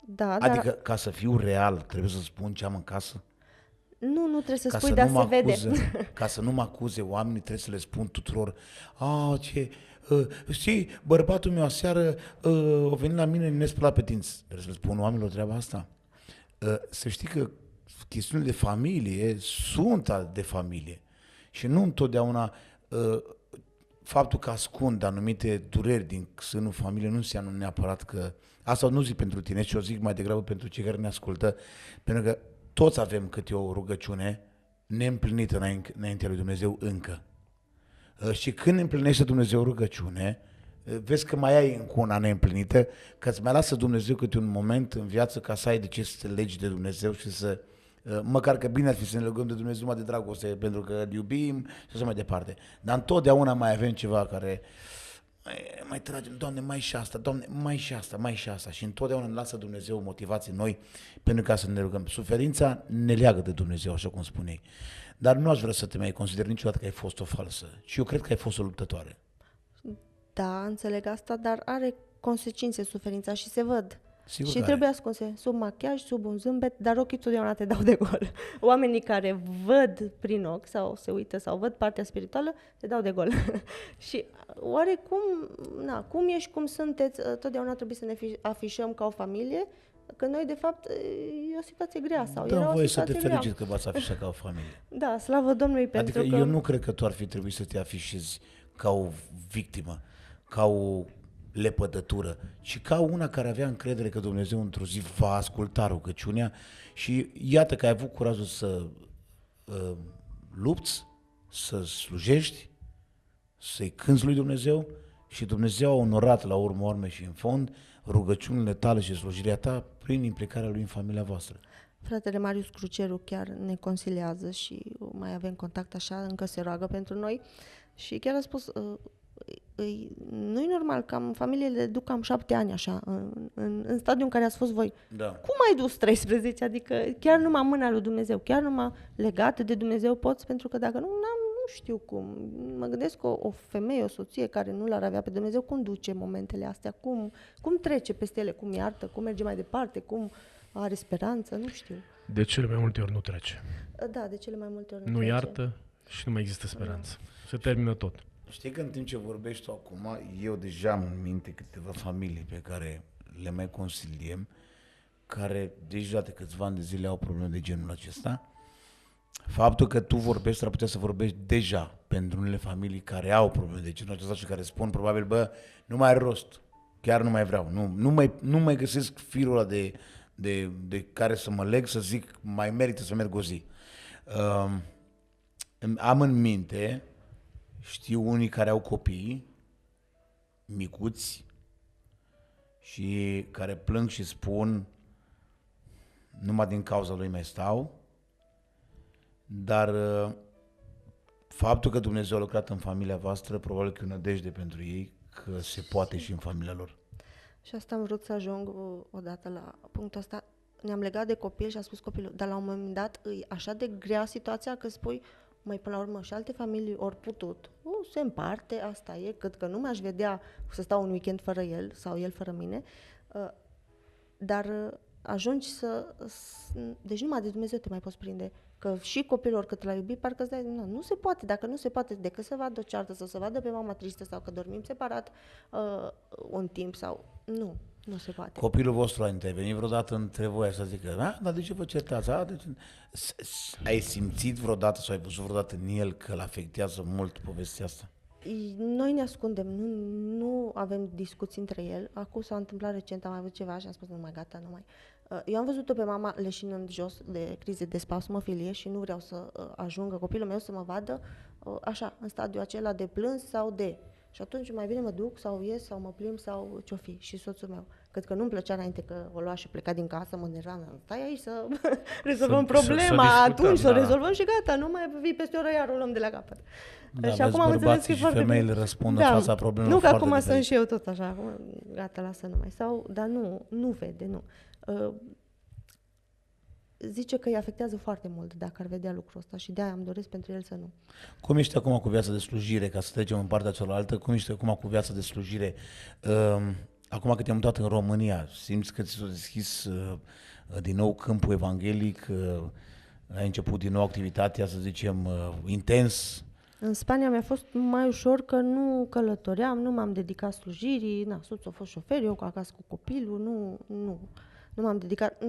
Da,
adică ca să fiu real, trebuie să spun ce am în casă?
Nu trebuie să spui, dar se vede.
Ca să nu mă acuze oamenii, trebuie să le spun tuturor, știi, bărbatul meu aseară a venit la mine, ne spăla pe dinți. Trebuie să le spun oamenilor treaba asta. Să știi că chestiunile de familie sunt de familie și nu întotdeauna faptul că ascund anumite dureri din sânul familiei nu înseamnă neapărat că... Asta nu zic pentru tine, ci o zic mai degrabă pentru cei care ne ascultă, pentru că toți avem câte o rugăciune neîmplinită înaintea lui Dumnezeu încă. Și când împlinește Dumnezeu rugăciune, vezi că mai ai încă una neîmplinită, că îți mai lasă Dumnezeu câte un moment în viață ca să ai de ce să te legi de Dumnezeu și să... Măcar că bine ar fi să ne legăm de Dumnezeu numai de dragoste, pentru că îl iubim și așa mai departe. Dar întotdeauna mai avem ceva care mai tragem, Doamne, mai și asta, Doamne, mai și asta, mai și asta. Și întotdeauna ne lasă Dumnezeu motivații noi pentru ca să ne rugăm. Suferința ne leagă de Dumnezeu, așa cum spuneai. Dar nu aș vrea să te mai consideri niciodată că ai fost o falsă. Și eu cred că ai fost o luptătoare.
Da, înțeleg asta, dar are consecințe suferința și se văd.
Sigur
Și
că
trebuie ascunse sub machiaj, sub un zâmbet, dar ochii totdeauna te dau de gol. Oamenii care văd prin ochi sau se uită sau văd partea spirituală, te dau de gol. Și oarecum, cum ești, cum sunteți, totdeauna trebuie să ne afișăm ca o familie, că noi, de fapt, e o situație grea sau era
Dă
o
voie să
situație
te
grea.
felicit că v-ați afișat ca o familie.
Da, slavă Domnului pentru
Adică
că...
eu nu cred că tu ar fi trebuit să te afișezi ca o victimă, ca o lepădătură, ci ca una care avea încredere că Dumnezeu într-o zi va asculta rugăciunea și iată că ai avut curajul să lupți, să slujești, să-i cânți lui Dumnezeu și Dumnezeu a onorat la urmă urme și în fond rugăciunile tale și slujirea ta prin implicarea lui în familia voastră.
Fratele Marius Cruceru chiar ne consiliază și mai avem contact așa, încă se roagă pentru noi și chiar a spus, nu-i normal, cam familiile duc cam 7 ani așa, în stadiul în care ați fost voi.
Da.
Cum ai dus 13? Adică chiar numai mâna lui Dumnezeu, chiar numai legat de Dumnezeu poți, pentru că dacă nu știu cum. Mă gândesc că o femeie, o soție care nu l-ar avea pe Dumnezeu, cum duce momentele astea, cum trece peste ele, cum iartă, cum merge mai departe, cum are speranță, nu știu.
De cele mai multe ori nu trece.
Da, de cele mai multe ori
Nu
trece.
iartă și nu mai există speranță. Se termină tot.
Știi că în timp ce vorbești tu acum, eu deja am în minte câteva familii pe care le mai consiliem, care deja de câțiva ani de zile au probleme de genul acesta. Faptul că tu vorbești, ar putea să vorbești deja pentru unele familii care au probleme de genul acesta și care spun probabil, bă, nu mai are rost, chiar nu mai vreau, nu mai găsesc firul ăla de care să mă leg, să zic, mai merită să merg o zi. Am în minte, știu unii care au copii micuți și care plâng și spun numai din cauza lui mai stau, dar faptul că Dumnezeu a lucrat în familia voastră probabil că e o nădejde pentru ei că se poate și în familia lor.
Și asta am vrut să ajung odată la punctul ăsta. Ne-am legat de copil și a spus copilul, dar la un moment dat e așa de grea situația că spui, mai până la urmă și alte familii ori putut. Se împarte, asta e, cât că nu mi-aș vedea să stau un weekend fără el sau el fără mine, dar ajungi deci numai de Dumnezeu te mai poți prinde. Că și copilul, cât l-a iubit, parcă îți dai, nu se poate, dacă nu se poate, decât să vadă o ceartă sau să vadă pe mama tristă sau că dormim separat un timp sau... Nu se poate.
Copilul vostru a intervenit vreodată între voi să zică, dar de ce vă certați? Ai simțit vreodată sau ai văzut vreodată în el că îl afectează mult povestea asta?
Noi ne ascundem, nu avem discuții între el. Acum s-a întâmplat recent, am avut ceva și am spus, nu mai gata, nu mai. Eu am văzut-o pe mama leșinând jos de crize de spasmofilie și nu vreau să ajungă copilul meu să mă vadă așa, în stadiul acela de plâns sau de... Și atunci mai bine mă duc sau ies sau mă plimb sau ce-o fi. Și soțul meu, cât că nu-mi plăcea înainte că o lua și pleca din casă, mă derană. Stai aici să rezolvăm problema, atunci să o rezolvăm și gata, nu mai vii peste o oră, iar o luăm de la capăt.
Da,
și acum am înțeles că
și femeile răspund în fața problemelor.
Nu că acum sunt și eu tot așa, gata, lasă numai. Dar nu vede, nu. Zice că îi afectează foarte mult dacă ar vedea lucrul ăsta și de-aia îmi doresc pentru el să nu.
Cum ești acum cu viața de slujire, ca să trecem în partea cealaltă, cum ești acum cu viața de slujire? Acum că te-ai mutat în România, simți că ți s-a deschis din nou câmpul evanghelic, ai început din nou activitatea, să zicem, intens?
În Spania mi-a fost mai ușor că nu călătoream, nu m-am dedicat slujirii, soțul a fost șofer, eu acasă cu copilul, nu nu m-am dedicat,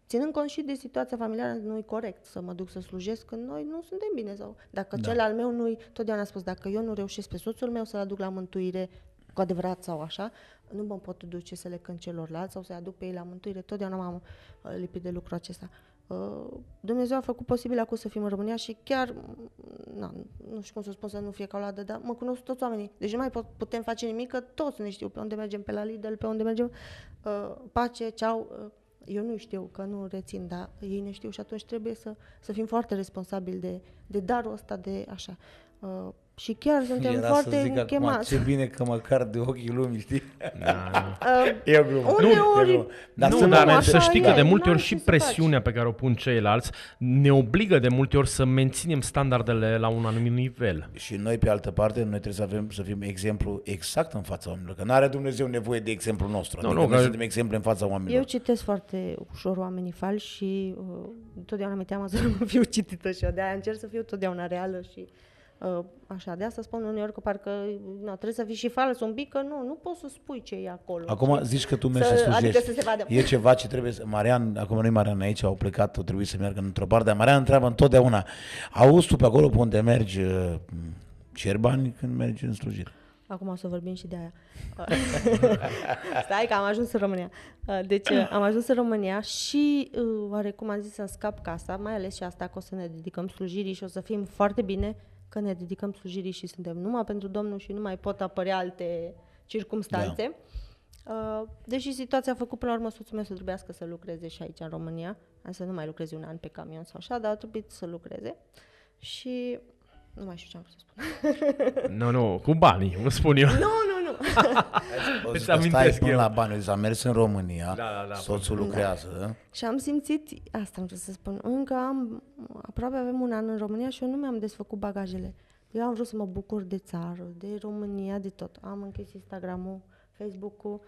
ținând cont și de situația familiară, nu e corect să mă duc să slujesc când noi nu suntem bine. Sau dacă cel al meu nu-i, totdeauna am spus, dacă eu nu reușesc pe soțul meu să-l aduc la mântuire, cu adevărat sau așa, nu mă pot duce să le cânt celorlalți sau să-i aduc pe ei la mântuire, totdeauna m-am lipit de lucrul acesta. Dumnezeu a făcut posibil acum să fim în România și chiar, nu știu cum să spun, să nu fie ca o ladă, dar mă cunosc toți oamenii. Deci nu mai putem face nimic, că toți ne știu pe unde mergem, pe la Lidl, pe unde mergem, pace, ceau. Eu nu știu, că nu rețin, dar ei ne știu și atunci trebuie să fim foarte responsabili de darul ăsta, de așa. Și chiar suntem foarte chemați.
Ce bine că măcar de ochii lumii, știi?
E
o glumă.
Uneori,
dar să știi că de multe ori și presiunea pe care o pun ceilalți ne obligă de multe ori să menținem standardele la un anumit nivel.
Și noi, pe altă parte, noi trebuie să fim exemplu exact în fața oamenilor, că nu are Dumnezeu nevoie de exemplul nostru. Noi suntem exemple în fața oamenilor.
Eu citesc foarte ușor oamenii falși și totdeauna mi-e teamă să nu fiu citită și eu de-aia încerc să fiu totdeauna reală și așa, de asta spun uneori că parcă trebuie să fii și fals un pic, că nu poți să spui ce e acolo.
Acum zici că tu mergi să slujești.
Adică să se vadă.
E ceva ce trebuie să... Marian, acum nu-i Marian aici, au plecat, trebuie să meargă într-o parte, dar Marian întreabă întotdeauna, auzi tu pe acolo pe unde mergi, cer bani când mergi în slujire?
Acum o să vorbim și de aia. Stai că am ajuns în România. Deci am ajuns în România și oarecum am zis să-mi scap casa, mai ales și asta că o să ne dedicăm slujirii și o să fim foarte bine că ne dedicăm slujirii și suntem numai pentru Domnul și nu mai pot apărea alte circumstanțe. Da. Deși situația a făcut până la urmă soțul meu să trebuiască să lucreze și aici în România, să nu mai lucreze un an pe camion sau așa, dar a trebuit să lucreze și nu mai știu ce am vrut să spun.
Nu, cu banii, îmi spun eu.
Nu.
Stai până la bani, am mers în România, soțul lucrează.
Da. Și am simțit, asta am vrut să spun, aproape avem un an în România și eu nu mi-am desfăcut bagajele. Eu am vrut să mă bucur de țară, de România, de tot. Am închis Instagram-ul, Facebook-ul,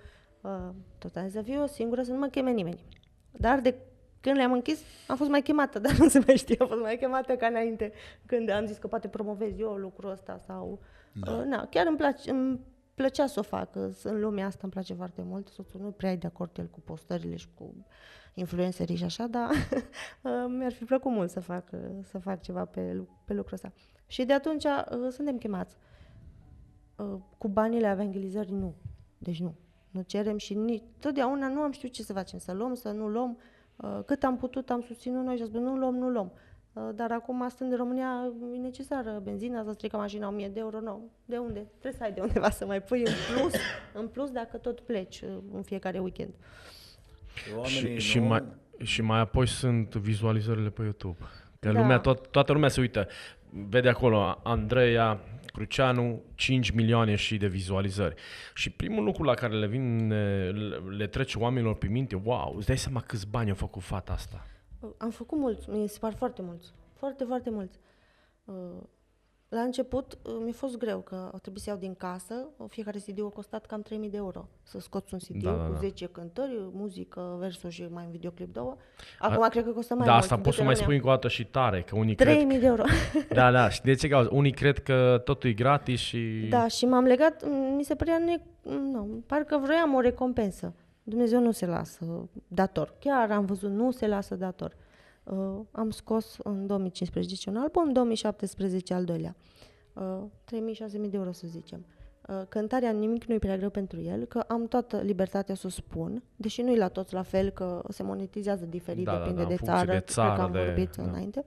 tot. Am să fiu eu singură, să nu mă cheme nimeni. Dar de când le-am închis, am fost mai chemată, dar nu se mai știe, am fost mai chemată ca înainte, când am zis că poate promovez eu lucrul ăsta sau... chiar îmi plăcea să o fac, în lumea asta îmi place foarte mult, soțul nu prea e de acord el cu postările și cu influencerii și așa, dar mi-ar fi plăcut mult să fac ceva pe lucrul ăsta. Și de atunci suntem chemați. Cu banile evangelizării nu, deci nu cerem și totdeauna nu am știut ce să facem, să luăm, să nu luăm, cât am putut am susținut noi și am spus nu luăm. Dar acum, stând în România, e necesară benzina, să strică mașina 1000 de euro, nu. De unde? Trebuie să ai de undeva să mai pui în plus dacă tot pleci în fiecare weekend.
Și mai apoi sunt vizualizările pe YouTube. Că lumea, toată lumea se uită, vede acolo Andreea Cruceanu, 5 milioane și de vizualizări. Și primul lucru la care le trece oamenilor pe minte, wow, îți dai seama câți bani a făcut fata asta?
Am făcut mulți, mi se par foarte mulți, foarte mulți. La început mi-a fost greu că au trebuit să iau din casă, fiecare CD a costat cam 3.000 de euro să scoți un CD cu 10 cântări, muzică, versuri și mai un videoclip 2. Acum cred că costă mai mult.
Da, asta poți să mai spui încă o dată și tare, că unii
3.000 de euro.
Da, și de ce cauză? Unii cred că totul e gratis și... Da,
și m-am legat, mi se părea, parcă vroiam o recompensă. Dumnezeu nu se lasă dator. Chiar am văzut, nu se lasă dator. Am scos în 2015 un album, în 2017 al doilea. 3.000-6.000 de euro, să zicem. Cântarea Nimic nu-i prea greu pentru el, că am toată libertatea să o spun, deși nu-i la toți la fel, că se monetizează diferit, depinde de țară, cred că am vorbit înainte.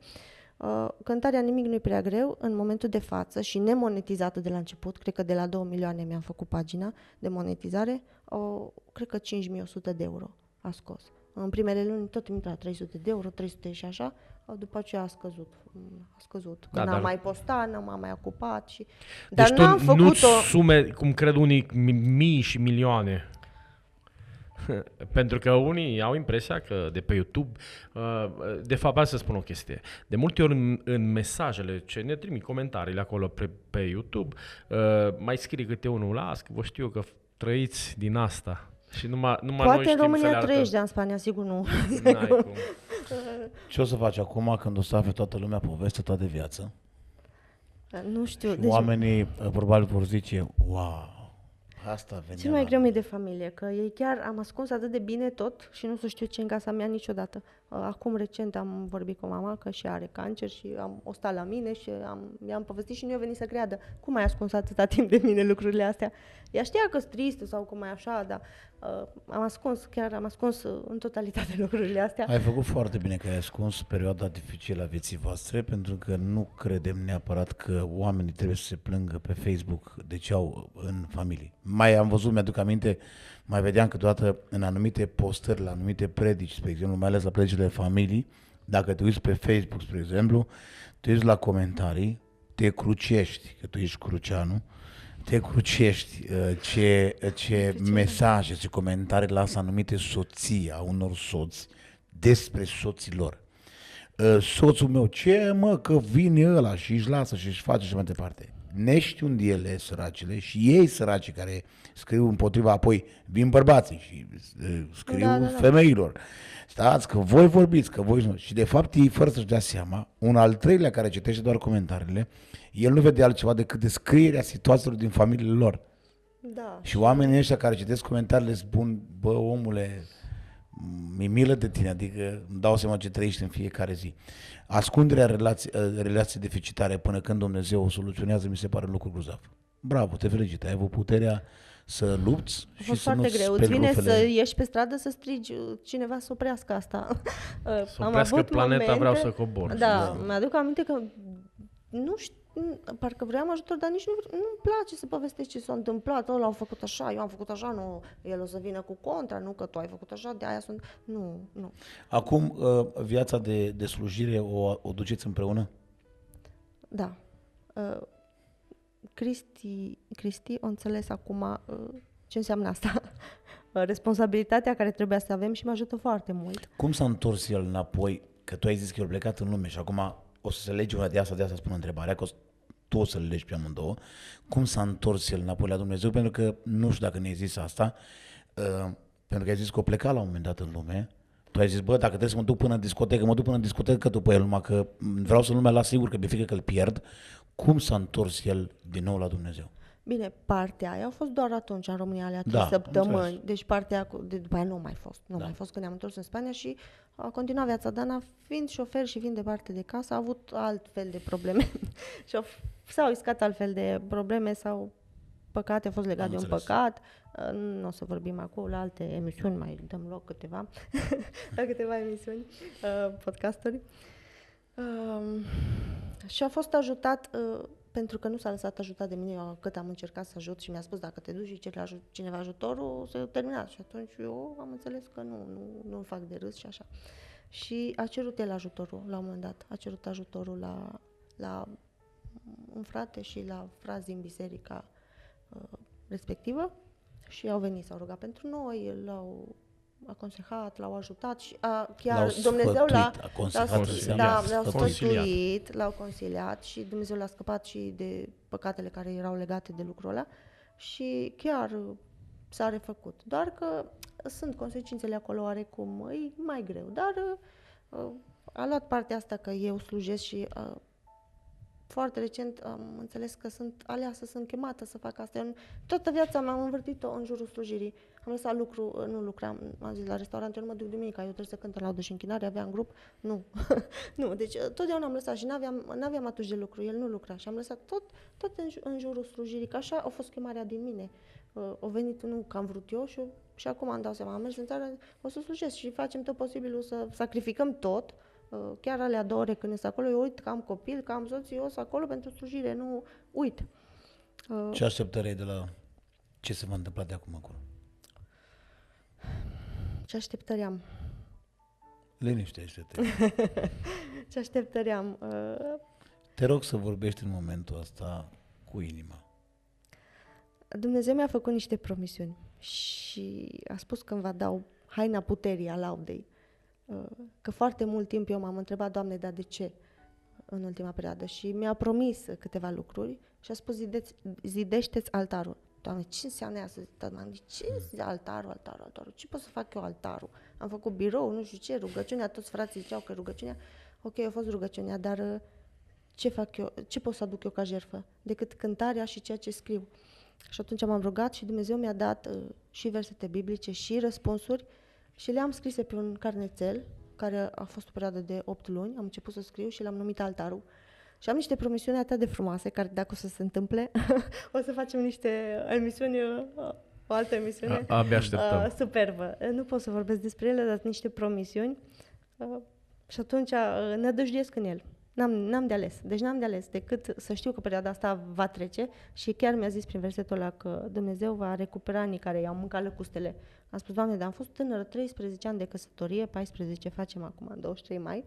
Cântarea Nimic nu-i prea greu, în momentul de față și nemonetizată de la început, cred că de la 2 milioane mi-am făcut pagina de monetizare, cred că 5.100 de euro a scos. În primele luni tot îmi intra 300 de euro, 300 și așa, după aceea a scăzut. Că n-am mai postat, n-am mai ocupat și...
Deci
dar n-am făcut
nu sume, cum cred unii, mii și milioane. Pentru că unii au impresia că de pe YouTube, de fapt, hai să spun o chestie. De multe ori în mesajele ce ne trimit comentariile acolo pe YouTube, mai scrie câte unul, las că vă știu că trăiți din asta. Și numai
poate în România trăiești, dar în Spania sigur nu.
Ce o să faci acum când o să afle toată lumea poveste toată viața?
Nu știu.
Și oamenii probabil vor zice, wow, Asta venea
Cel mai
la-
greu mi-e de familie, că ei chiar am ascuns atât de bine tot și nu să știu ce în casa mea niciodată. Acum recent am vorbit cu mama că și are cancer și o stat la mine și i-am povestit și nu i-a venit să creadă. Cum ai ascuns atâta timp de mine lucrurile astea? Ea știa că sunt tristă sau cum mai așa, dar am ascuns în totalitate lucrurile astea.
Ai făcut foarte bine că ai ascuns perioada dificilă a vieții voastre, pentru că nu credem neapărat că oamenii trebuie să se plângă pe Facebook de ce au în familie. Mai am văzut, mi-aduc aminte, mai vedeam câteodată în anumite postări, la anumite predici, spre exemplu, mai ales la predicile familii, dacă te uiți pe Facebook, spre exemplu, te uiți la comentarii, te crucești, că tu ești cruceanu, te crucești ce mesaje, ce comentarii lasă anumite soții a unor soți despre soții lor. Soțul meu, ce mă, că vine ăla și își lasă și își face și mai departe. Neștiund ele, săracile, și ei săraci care scriu împotriva, apoi vin bărbații și scriu femeilor. Stați, că voi vorbiți, că voi... Și de fapt ei, fără să-și dea seama, un al treilea care citește doar comentariile, el nu vede altceva decât descrierea situațiilor din familiile lor.
Da.
Și oamenii ăștia care citesc comentariile spun, bă, omule, mi-e milă de tine, adică îmi dau seama ce trăiești în fiecare zi. Ascunderea relației deficitare până când Dumnezeu o soluționează, mi se pare un lucru grozav. Bravo, te felicit, ai avut puterea să lupți
A
și
fost
să nu
foarte greu. Îți
speli
vine
rufele.
să ieși pe stradă să strigi cineva să oprească asta.
Să oprească planeta, vreau să cobor.
Da, mi-aduc aminte că nu știu, parcă vreau ajutor, dar nici nu-mi place să povestesc ce s-a întâmplat. Ăla au făcut așa, eu am făcut așa, nu, el o să vină cu contra, nu că tu ai făcut așa, de aia sunt... Nu.
Acum, viața de slujire o duceți împreună?
Da. Cristi o înțeles acum ce înseamnă asta. Responsabilitatea care trebuia să avem și mă ajută foarte mult.
Cum s-a întors el înapoi? Că tu ai zis că el a plecat în lume și acum o să se lege una de asta spun întrebarea, că tu o să le legi pe amândouă. Cum s-a întors el înapoi la Dumnezeu? Pentru că nu știu dacă ne-ai zis asta, pentru că ai zis că a plecat la un moment dat în lume. Tu ai zis, bă, dacă trebuie să mă duc până în discotecă, mă duc până în discotecă după el, numai că vreau să nu mă las sigur că mi-e frică că îl pierd. Cum s-a întors el din nou la Dumnezeu?
Bine, partea aia a fost doar atunci în România, alea 3
Da,
săptămâni.
înțeles.
Deci partea de după aia nu mai fost. Nu mai fost când ne-am întors în Spania și a continuat viața. Dana, fiind șofer și fiind departe de casă, a avut altfel de probleme. Și s-au iscat altfel de probleme sau păcate, a fost legat
Am
de un
înțeles.
păcat. Nu o să vorbim acum, la alte emisiuni mai dăm loc câteva, la câteva emisiuni, podcasturi. Și a fost ajutat, pentru că nu s-a lăsat ajutat de mine, eu cât am încercat să ajut și mi-a spus dacă te duci și ceri cineva ajutorul, se termina. Și atunci eu am înțeles că nu fac de râs și așa. Și a cerut el ajutorul la un moment dat, a cerut ajutorul la un frate și la frați din biserica respectivă și au venit, s-au rugat pentru noi, l-au aconsehat, l-au ajutat și chiar
L-au
Dumnezeu
sfătuit,
sfătuit, l-au consiliat și Dumnezeu l-a scăpat și de păcatele care erau legate de lucrul ăla și chiar s-a refăcut. Doar că sunt consecințele acolo oarecum, e mai greu, dar a luat partea asta că eu slujesc și foarte recent am înțeles că sunt aleasă, sunt chemată să fac asta. Eu toată viața m-am învârtit-o în jurul slujirii. Am lăsat nu lucram, am zis la restaurant, eu nu mă duc duminica, eu trebuie să cânt în laudă și închinare, aveam grup, nu. Nu, deci totdeauna am lăsat și n-aveam atunci de lucru, el nu lucra și am lăsat tot în jurul slujirii, că așa a fost chemarea din mine. O venit, nu că am vrut eu și acum îmi dau seama, am mers în țară, o să slujesc și facem tot posibilul să sacrificăm tot. Chiar alea 2 ore când sunt acolo, eu uit că am copil, că am soț, eu sunt acolo pentru slujire, nu uit.
Ce așteptări ai de la ce se va întâmpla de acum acolo?
Ce așteptări am?
Liniștește-te.
Ce așteptări am?
Te rog să vorbești în momentul ăsta cu inima.
Dumnezeu mi-a făcut niște promisiuni și a spus că îmi va da haina puterii a laudei. Că foarte mult timp eu m-am întrebat, Doamne, dar de ce în ultima perioadă? Și mi-a promis câteva lucruri și a spus, zidește-ți altarul. Doamne, ce înseamnă asta? Doamne, ce altarul? Ce pot să fac eu altarul? Am făcut birou, nu știu ce, rugăciunea, toți frații ziceau că rugăciunea, ok, a fost rugăciunea, dar ce fac eu? Ce pot să aduc eu ca jertfă? Decât cântarea și ceea ce scriu. Și atunci m-am rugat și Dumnezeu mi-a dat și versete biblice și răspunsuri și le-am scrise pe un carnețel, care a fost o perioadă de 8 luni. Am început să scriu și l-am numit Altarul. Și am niște promisiuni atât de frumoase, care dacă o să se întâmple, o să facem niște emisiuni, o altă emisiune.
Abia așteptăm.
Superbă. Nu pot să vorbesc despre ele, dar niște promisiuni. Și atunci nădăjduiesc în el. N-am de ales. Deci n-am de ales decât să știu că perioada asta va trece și chiar mi-a zis prin versetul ăla că Dumnezeu va recupera anii care i-au mâncat lăcustele. Am spus, Doamne, dar am fost tânără, 13 ani de căsătorie, 14 facem acum, în 23 mai.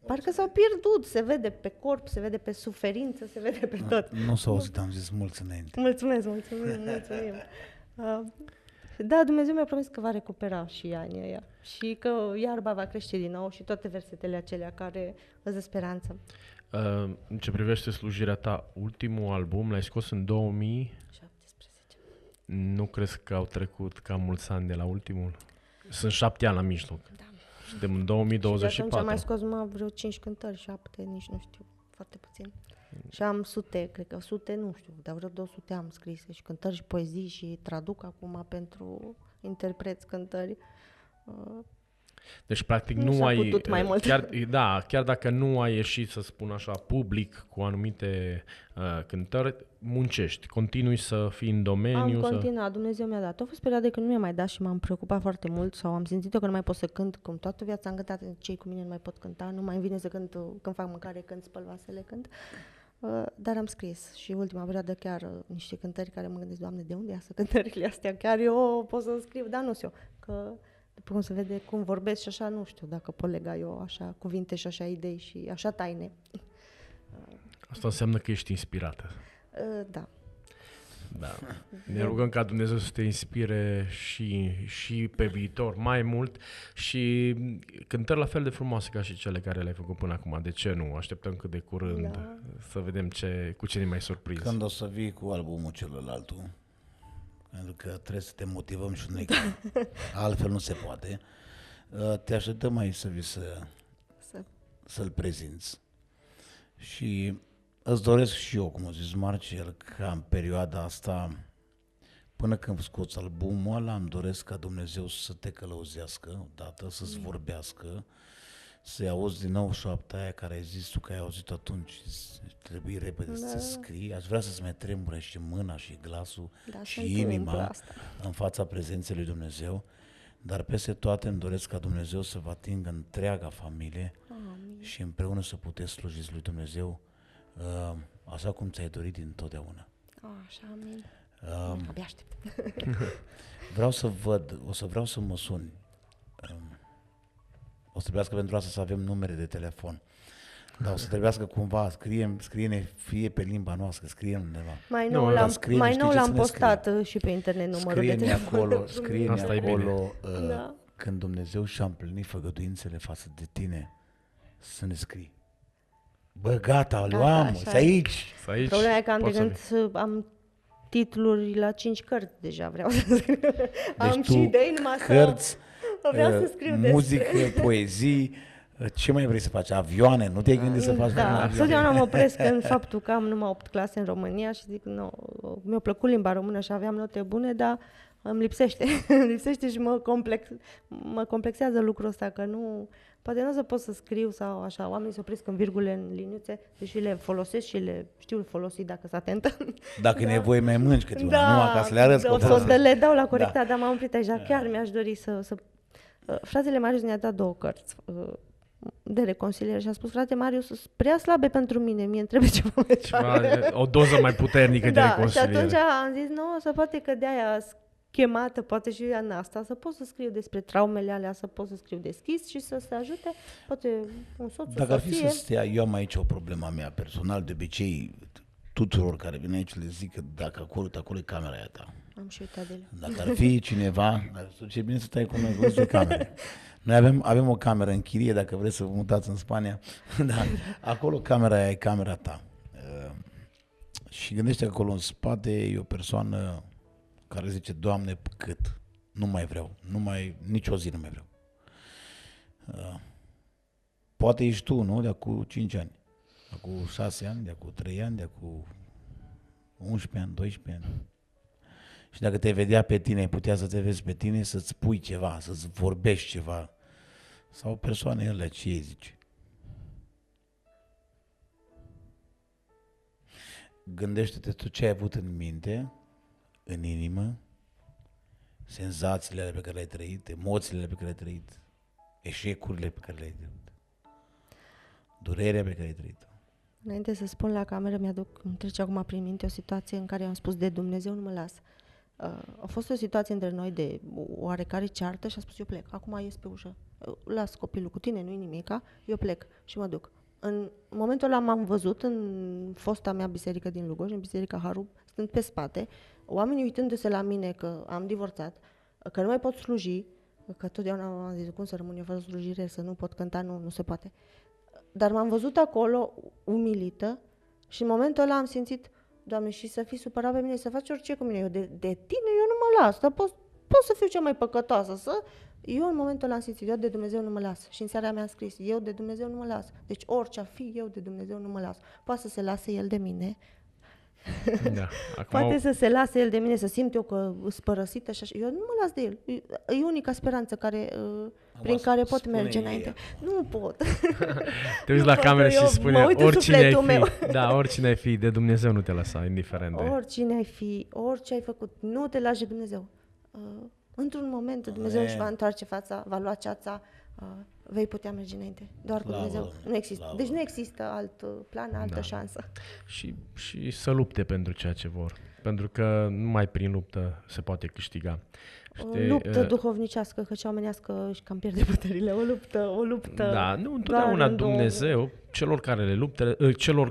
Parcă s-au pierdut, se vede pe corp, se vede pe suferință, se vede pe tot.
Nu s-a auzit, am zis mulți înainte.
Mulțumim. Da, Dumnezeu mi-a promis că va recupera și anii ăia și că iarba va crește din nou și toate versetele acelea care îți dă speranță.
În ce privește slujirea ta, ultimul album l-ai scos în
17.
Nu crezi că au trecut cam mulți ani de la ultimul? Sunt 7 ani la mijloc.
Da.
Suntem în
Și de
2024.
atunci am mai scos numai vreo 5 cântări, 7, nici nu știu, foarte puțin. Și am sute, cred că sute, nu știu, dar vreo 200 am scrise și cântări și poezii și traduc acum pentru interpreți cântări.
Deci, practic,
Nu
nu
s-a
ai...
putut mai mult.
Chiar dacă nu ai ieșit, să spun așa, public cu anumite cântări, muncești, continui să fii în domeniu.
Am continuat, Dumnezeu mi-a dat. Au fost perioade când nu mi-a mai dat și m-am preocupat foarte mult sau am simțit eu că nu mai pot să cânt, cum toată viața am cântat, cei cu mine nu mai pot cânta, nu mai îmi vine să cânt când fac mâncare, când spăl vasele, cânt. Dar am scris și ultima perioadă chiar niște cântări care mă gândesc, Doamne, de unde iasă cântările astea? Chiar eu pot să scriu, dar nu știu, că după cum se vede cum vorbesc și așa, nu știu dacă pot lega eu așa cuvinte și așa idei și așa taine.
Asta înseamnă că ești inspirată.
Da.
Da. Ne rugăm ca Dumnezeu să te inspire și pe viitor mai mult și cântări la fel de frumoase ca și cele care le-ai făcut până acum. De ce nu? Așteptăm cât de curând să vedem cu ce ne mai surprinzi.
Când o să vii cu albumul celălaltul, pentru că trebuie să te motivăm și noi, că altfel nu se poate, te așteptăm aici să vii să-l prezinți. Și îți doresc și eu, cum a zis Marcel, ca în perioada asta, până când scoți albumul ăla, îmi doresc ca Dumnezeu să te călăuzească odată, să-ți vorbească, să-i auzi din nou șoapta aia care ai zis tu că ai auzit atunci, trebuie repede să scrii. Aș vrea să-ți mai tremure și mâna și glasul și inima în fața prezenței lui Dumnezeu, dar peste toate îmi doresc ca Dumnezeu să vă atingă întreaga familie.
Amin.
Și împreună să puteți slujiți lui Dumnezeu așa cum ți-ai dorit dintotdeauna.
Așa, amin. Abia aștept.
Vreau să mă suni. O să trebuiască pentru asta să avem numere de telefon. Dar o să trebuiască cumva, scrie-ne fie pe limba noastră, scrie undeva.
Mai nou l-am postat și pe internet numărul de telefon.
Scrie-ne acolo când Dumnezeu și-a împlinit făgăduințele față de tine, să ne scrii. Bă, gata, luam, să aici.
Problema e că am de gând am titluri la 5 cărți deja, vreau să scriu. Deci am și idei numai
cărți,
vreau să scriu
muzică, poezii, ce mai vrei să faci? Avioane? Nu te-ai gândit să faci avioane?
Totdeauna mă opresc în faptul că am numai 8 clase în România și zic, nu, mi-a plăcut limba română și aveam note bune, dar îmi lipsește. Îmi lipsește și mă complexează lucrul ăsta, că nu... Poate nu o să pot să scriu sau așa, oamenii se opresc în virgule, în liniuțe, deși le folosesc și le știu folosi dacă sunt atentă.
Dacă e nevoie mai mânci câteva, nu acasă le arăți.
Le dau la corectat, dar m-am oprit aici, chiar mi-aș dori să... Fratele Marius ne-a dat 2 cărți de reconciliere și a spus, frate Marius, sunt prea slabe pentru mine, mie îmi trebuie ceva.
O doză mai puternică de reconciliere.
Și atunci am zis, nu, să poate că de-aia chemată, poate și în asta, să pot să scriu despre traumele alea, să pot să scriu deschis și să se ajute, poate un soț, o
Dacă ar fi
soție.
să stea, eu am aici o problemă a mea personal, de obicei tuturor care vin aici le zic că dacă acolo e camera aia ta.
Am și uitat de ele.
Dacă ar fi cineva, ce bine să stai cu noi, văzut camere. Noi avem o cameră în chirie, dacă vreți să vă mutați în Spania, dar acolo camera aia e camera ta. Și gândește că acolo în spate e o persoană care zice, Doamne, cât? Nu mai vreau, nicio zi nu mai vreau. Poate ești tu, nu? De acum 5 ani, de acum 6 ani, de acum 3 ani, de acum 11 ani, 12 ani. Și dacă te vedea pe tine, ai putea să te vezi pe tine, să-ți spui ceva, să-ți vorbești ceva. Sau persoane ele, ce ei zice. Gândește-te tu ce ai avut în minte, în inimă, senzațiile pe care le-ai trăit, emoțiile pe care le-ai trăit, eșecurile pe care le-ai trăit, durerea pe care le-ai trăit.
Înainte să spun la cameră, îmi trece acum prin minte o situație în care am spus de Dumnezeu nu mă las. A fost o situație între noi de oarecare ceartă și a spus eu plec. Acum ies pe ușă. Las copilul cu tine, nu-i nimica, eu plec și mă duc. În momentul ăla m-am văzut în fosta mea biserică din Lugoj, în biserica Haru, stând pe spate, oamenii uitându-se la mine că am divorțat, că nu mai pot sluji, că totdeauna am zis cum să rămân eu fără slujire, să nu pot cânta, nu se poate. Dar m-am văzut acolo umilită și în momentul ăla am simțit, Doamne, și să fii supărat pe mine, să faci orice cu mine. Eu de tine eu nu mă las, dar pot să fiu cea mai păcătoasă. Eu în momentul ăla am simțit, eu de Dumnezeu nu mă las. Și în seara mea am scris, eu de Dumnezeu nu mă las. Deci orice a fi, eu de Dumnezeu nu mă las. Poate să se lase El de mine.
Da.
Poate să se lase El de mine, să simt eu că sunt părăsită și așa. Eu nu mă las de El. E unica speranță prin care pot merge înainte. Nu pot.
Te uiți la cameră și spune, oricine ai fi, de Dumnezeu nu te lăsa, indiferent de...
Oricine ai fi, orice ai făcut, nu te lași de Dumnezeu. Într-un moment Dumnezeu își va întoarce fața, va lua ceața, vei putea merge înainte. Doar cu Dumnezeu. Nu există. Deci nu există alt plan, altă șansă.
Și să lupte pentru ceea ce vor. Pentru că numai prin luptă se poate câștiga.
O luptă duhovnicească, că cea omenească și cam pierde puterile. O luptă.
Da, nu întotdeauna Dumnezeu, celor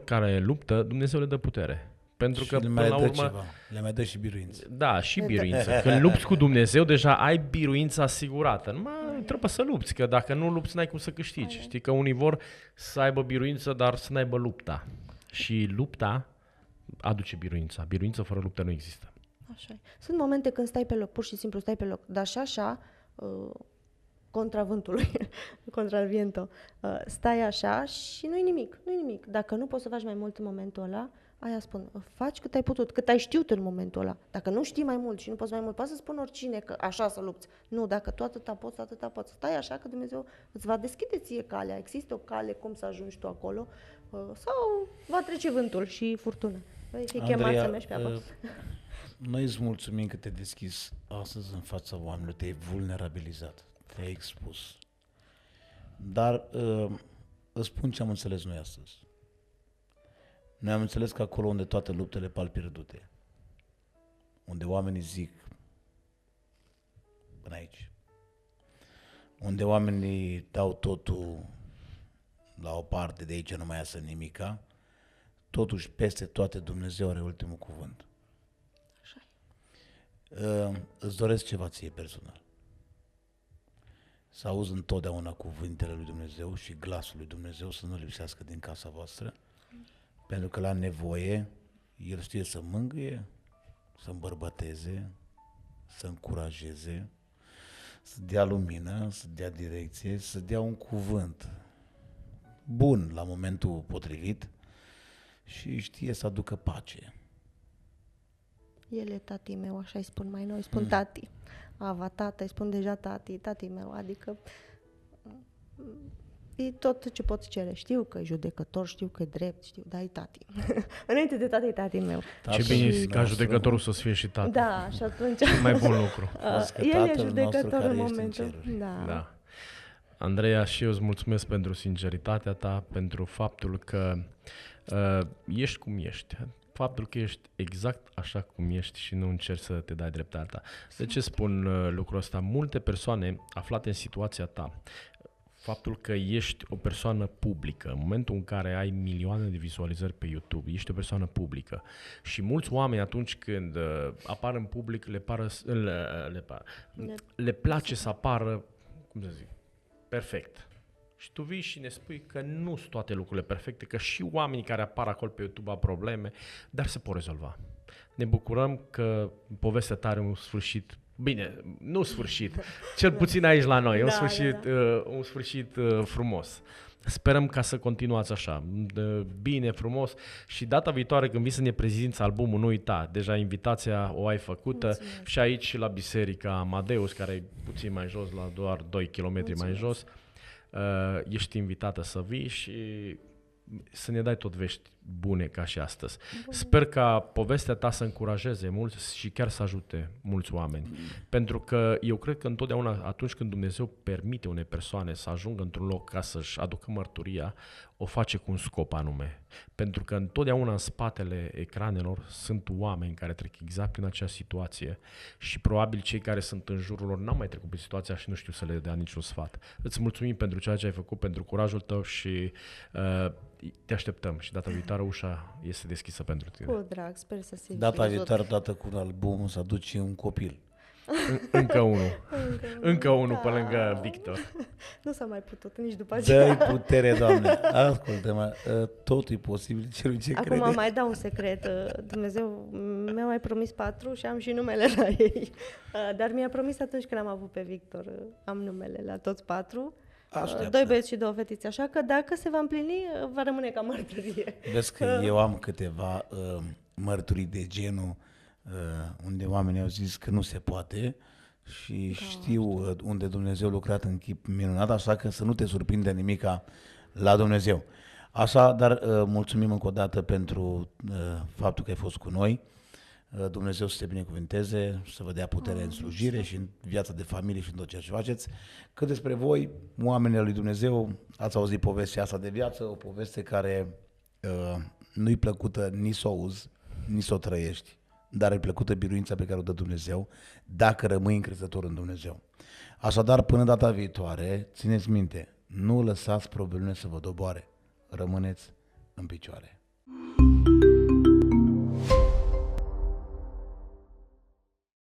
care luptă, Dumnezeu le dă putere. Pentru că până la urmă
le mai dă și biruință.
Da, și biruință. Când lupți cu Dumnezeu, deja ai biruința asigurată. Numai trebuie să lupți, că dacă nu lupți, n-ai cum să câștigi. Știi că unii vor să aibă biruință, dar să n-aibă lupta. Și lupta aduce biruința. Biruință fără luptă nu există.
Așa e. Sunt momente când stai pe loc, pur și simplu stai pe loc, dar și așa, contra vântului, contra viento, stai așa și nu-i nimic. Dacă nu poți să faci mai mult în momentul ăla, aia spun, faci cât ai putut, cât ai știut în momentul ăla. Dacă nu știi mai mult și nu poți mai mult, poți să spun oricine că așa să lupți. Nu, dacă tu atâta poți. Stai așa că Dumnezeu îți va deschide ție calea. Există o cale cum să ajungi tu acolo sau va trece vântul și furtuna. Vei fi chemat să mergi pe apă.
Noi îți mulțumim că te-ai deschis astăzi în fața oamenilor, te-ai vulnerabilizat, te-ai expus. Dar îți spun ce am înțeles noi astăzi. Noi am înțeles că acolo unde toate luptele pal pierdute, unde oamenii zic până aici, unde oamenii dau totul la o parte, de aici nu mai iasă nimica, totuși peste toate Dumnezeu are ultimul cuvânt.
Așa
e. Îți doresc ceva ție personal. Să auzi întotdeauna cuvintele lui Dumnezeu și glasul lui Dumnezeu să nu lipsească din casa voastră, pentru că la nevoie El știe să mângâie, să îmbărbăteze, să încurajeze, să dea lumină, să dea direcție, să dea un cuvânt bun la momentul potrivit și știe să aducă pace.
El e tati meu, așa îi spun mai noi, spun tati. Ava, tată, îi spun deja tati meu, adică e tot ce pot cere. Știu că e judecător, știu că e drept, dar e tati. Înainte de tati, e tati meu.
Ce bine e ca judecătorul să fie și tată.
Da, și atunci...
Mai bun lucru.
El e judecător în momentul.
Da. Andreea, și eu îți mulțumesc pentru sinceritatea ta, pentru faptul că ești cum ești. Faptul că ești exact așa cum ești și nu încerci să te dai dreptatea. De ce spun lucrul ăsta? Multe persoane aflate în situația ta, faptul că ești o persoană publică, în momentul în care ai milioane de vizualizări pe YouTube, ești o persoană publică și mulți oameni atunci când apar în public le place să apară, cum să zic, perfect. Și tu vii și ne spui că nu sunt toate lucrurile perfecte, că și oamenii care apar acolo pe YouTube au probleme, dar se pot rezolva. Ne bucurăm că povestea ta are un sfârșit Bine, nu sfârșit. Cel puțin aici la noi.
Da,
Un sfârșit frumos. Sperăm ca să continuați așa. Bine, frumos. Și data viitoare când vii să ne prezinți albumul, nu uita. Deja invitația o ai făcută.
Mulțumesc.
Și aici la Biserica Amadeus, care e puțin mai jos, la doar 2 km mai jos. Ești invitată să vii și să ne dai tot vești bune ca și astăzi. Sper ca povestea ta să încurajeze mulți și chiar să ajute mulți oameni. Pentru că eu cred că întotdeauna atunci când Dumnezeu permite unei persoane să ajungă într-un loc ca să-și aducă mărturia, o face cu un scop anume. Pentru că întotdeauna în spatele ecranelor sunt oameni care trec exact prin acea situație și probabil cei care sunt în jurul lor n-au mai trecut prin situația și nu știu să le dea niciun sfat. Îți mulțumim pentru ceea ce ai făcut, pentru curajul tău și te așteptăm și data viitoare ușa este deschisă pentru tine.
Cu drag, sper să se
Data viitoare, dată cu un album, să aduci un copil.
Încă unul. Încă unul
da.
pe lângă Victor.
Nu s-a mai putut nici după aceea.
Dă-i putere, Doamne. Ascultă-mă, totul e posibil celui ce
Acum
crede.
mai dau un secret. Dumnezeu mi-a mai promis 4 și am și numele la ei. Dar mi-a promis atunci când am avut pe Victor, am numele la toți 4.
Așteaptă.
2 băieți și 2 fetițe, așa că dacă se va împlini, va rămâne ca mărturie.
Vezi că eu am câteva mărturii de genul unde oamenii au zis că nu se poate și știu unde Dumnezeu a lucrat în chip minunat, așa că să nu te surprinde nimica la Dumnezeu. Așa, dar mulțumim încă o dată pentru faptul că ai fost cu noi. Dumnezeu să te binecuvânteze, să vă dea putere în slujire și în viața de familie și în tot ceea ce faceți. Cât despre voi, oamenii lui Dumnezeu, ați auzit povestea asta de viață, o poveste care nu-i plăcută nici să o auzi, nici să o trăiești, dar e plăcută biruința pe care o dă Dumnezeu dacă rămâi încrezător în Dumnezeu. Așadar, până data viitoare, țineți minte, nu lăsați problemele să vă doboare, rămâneți în picioare.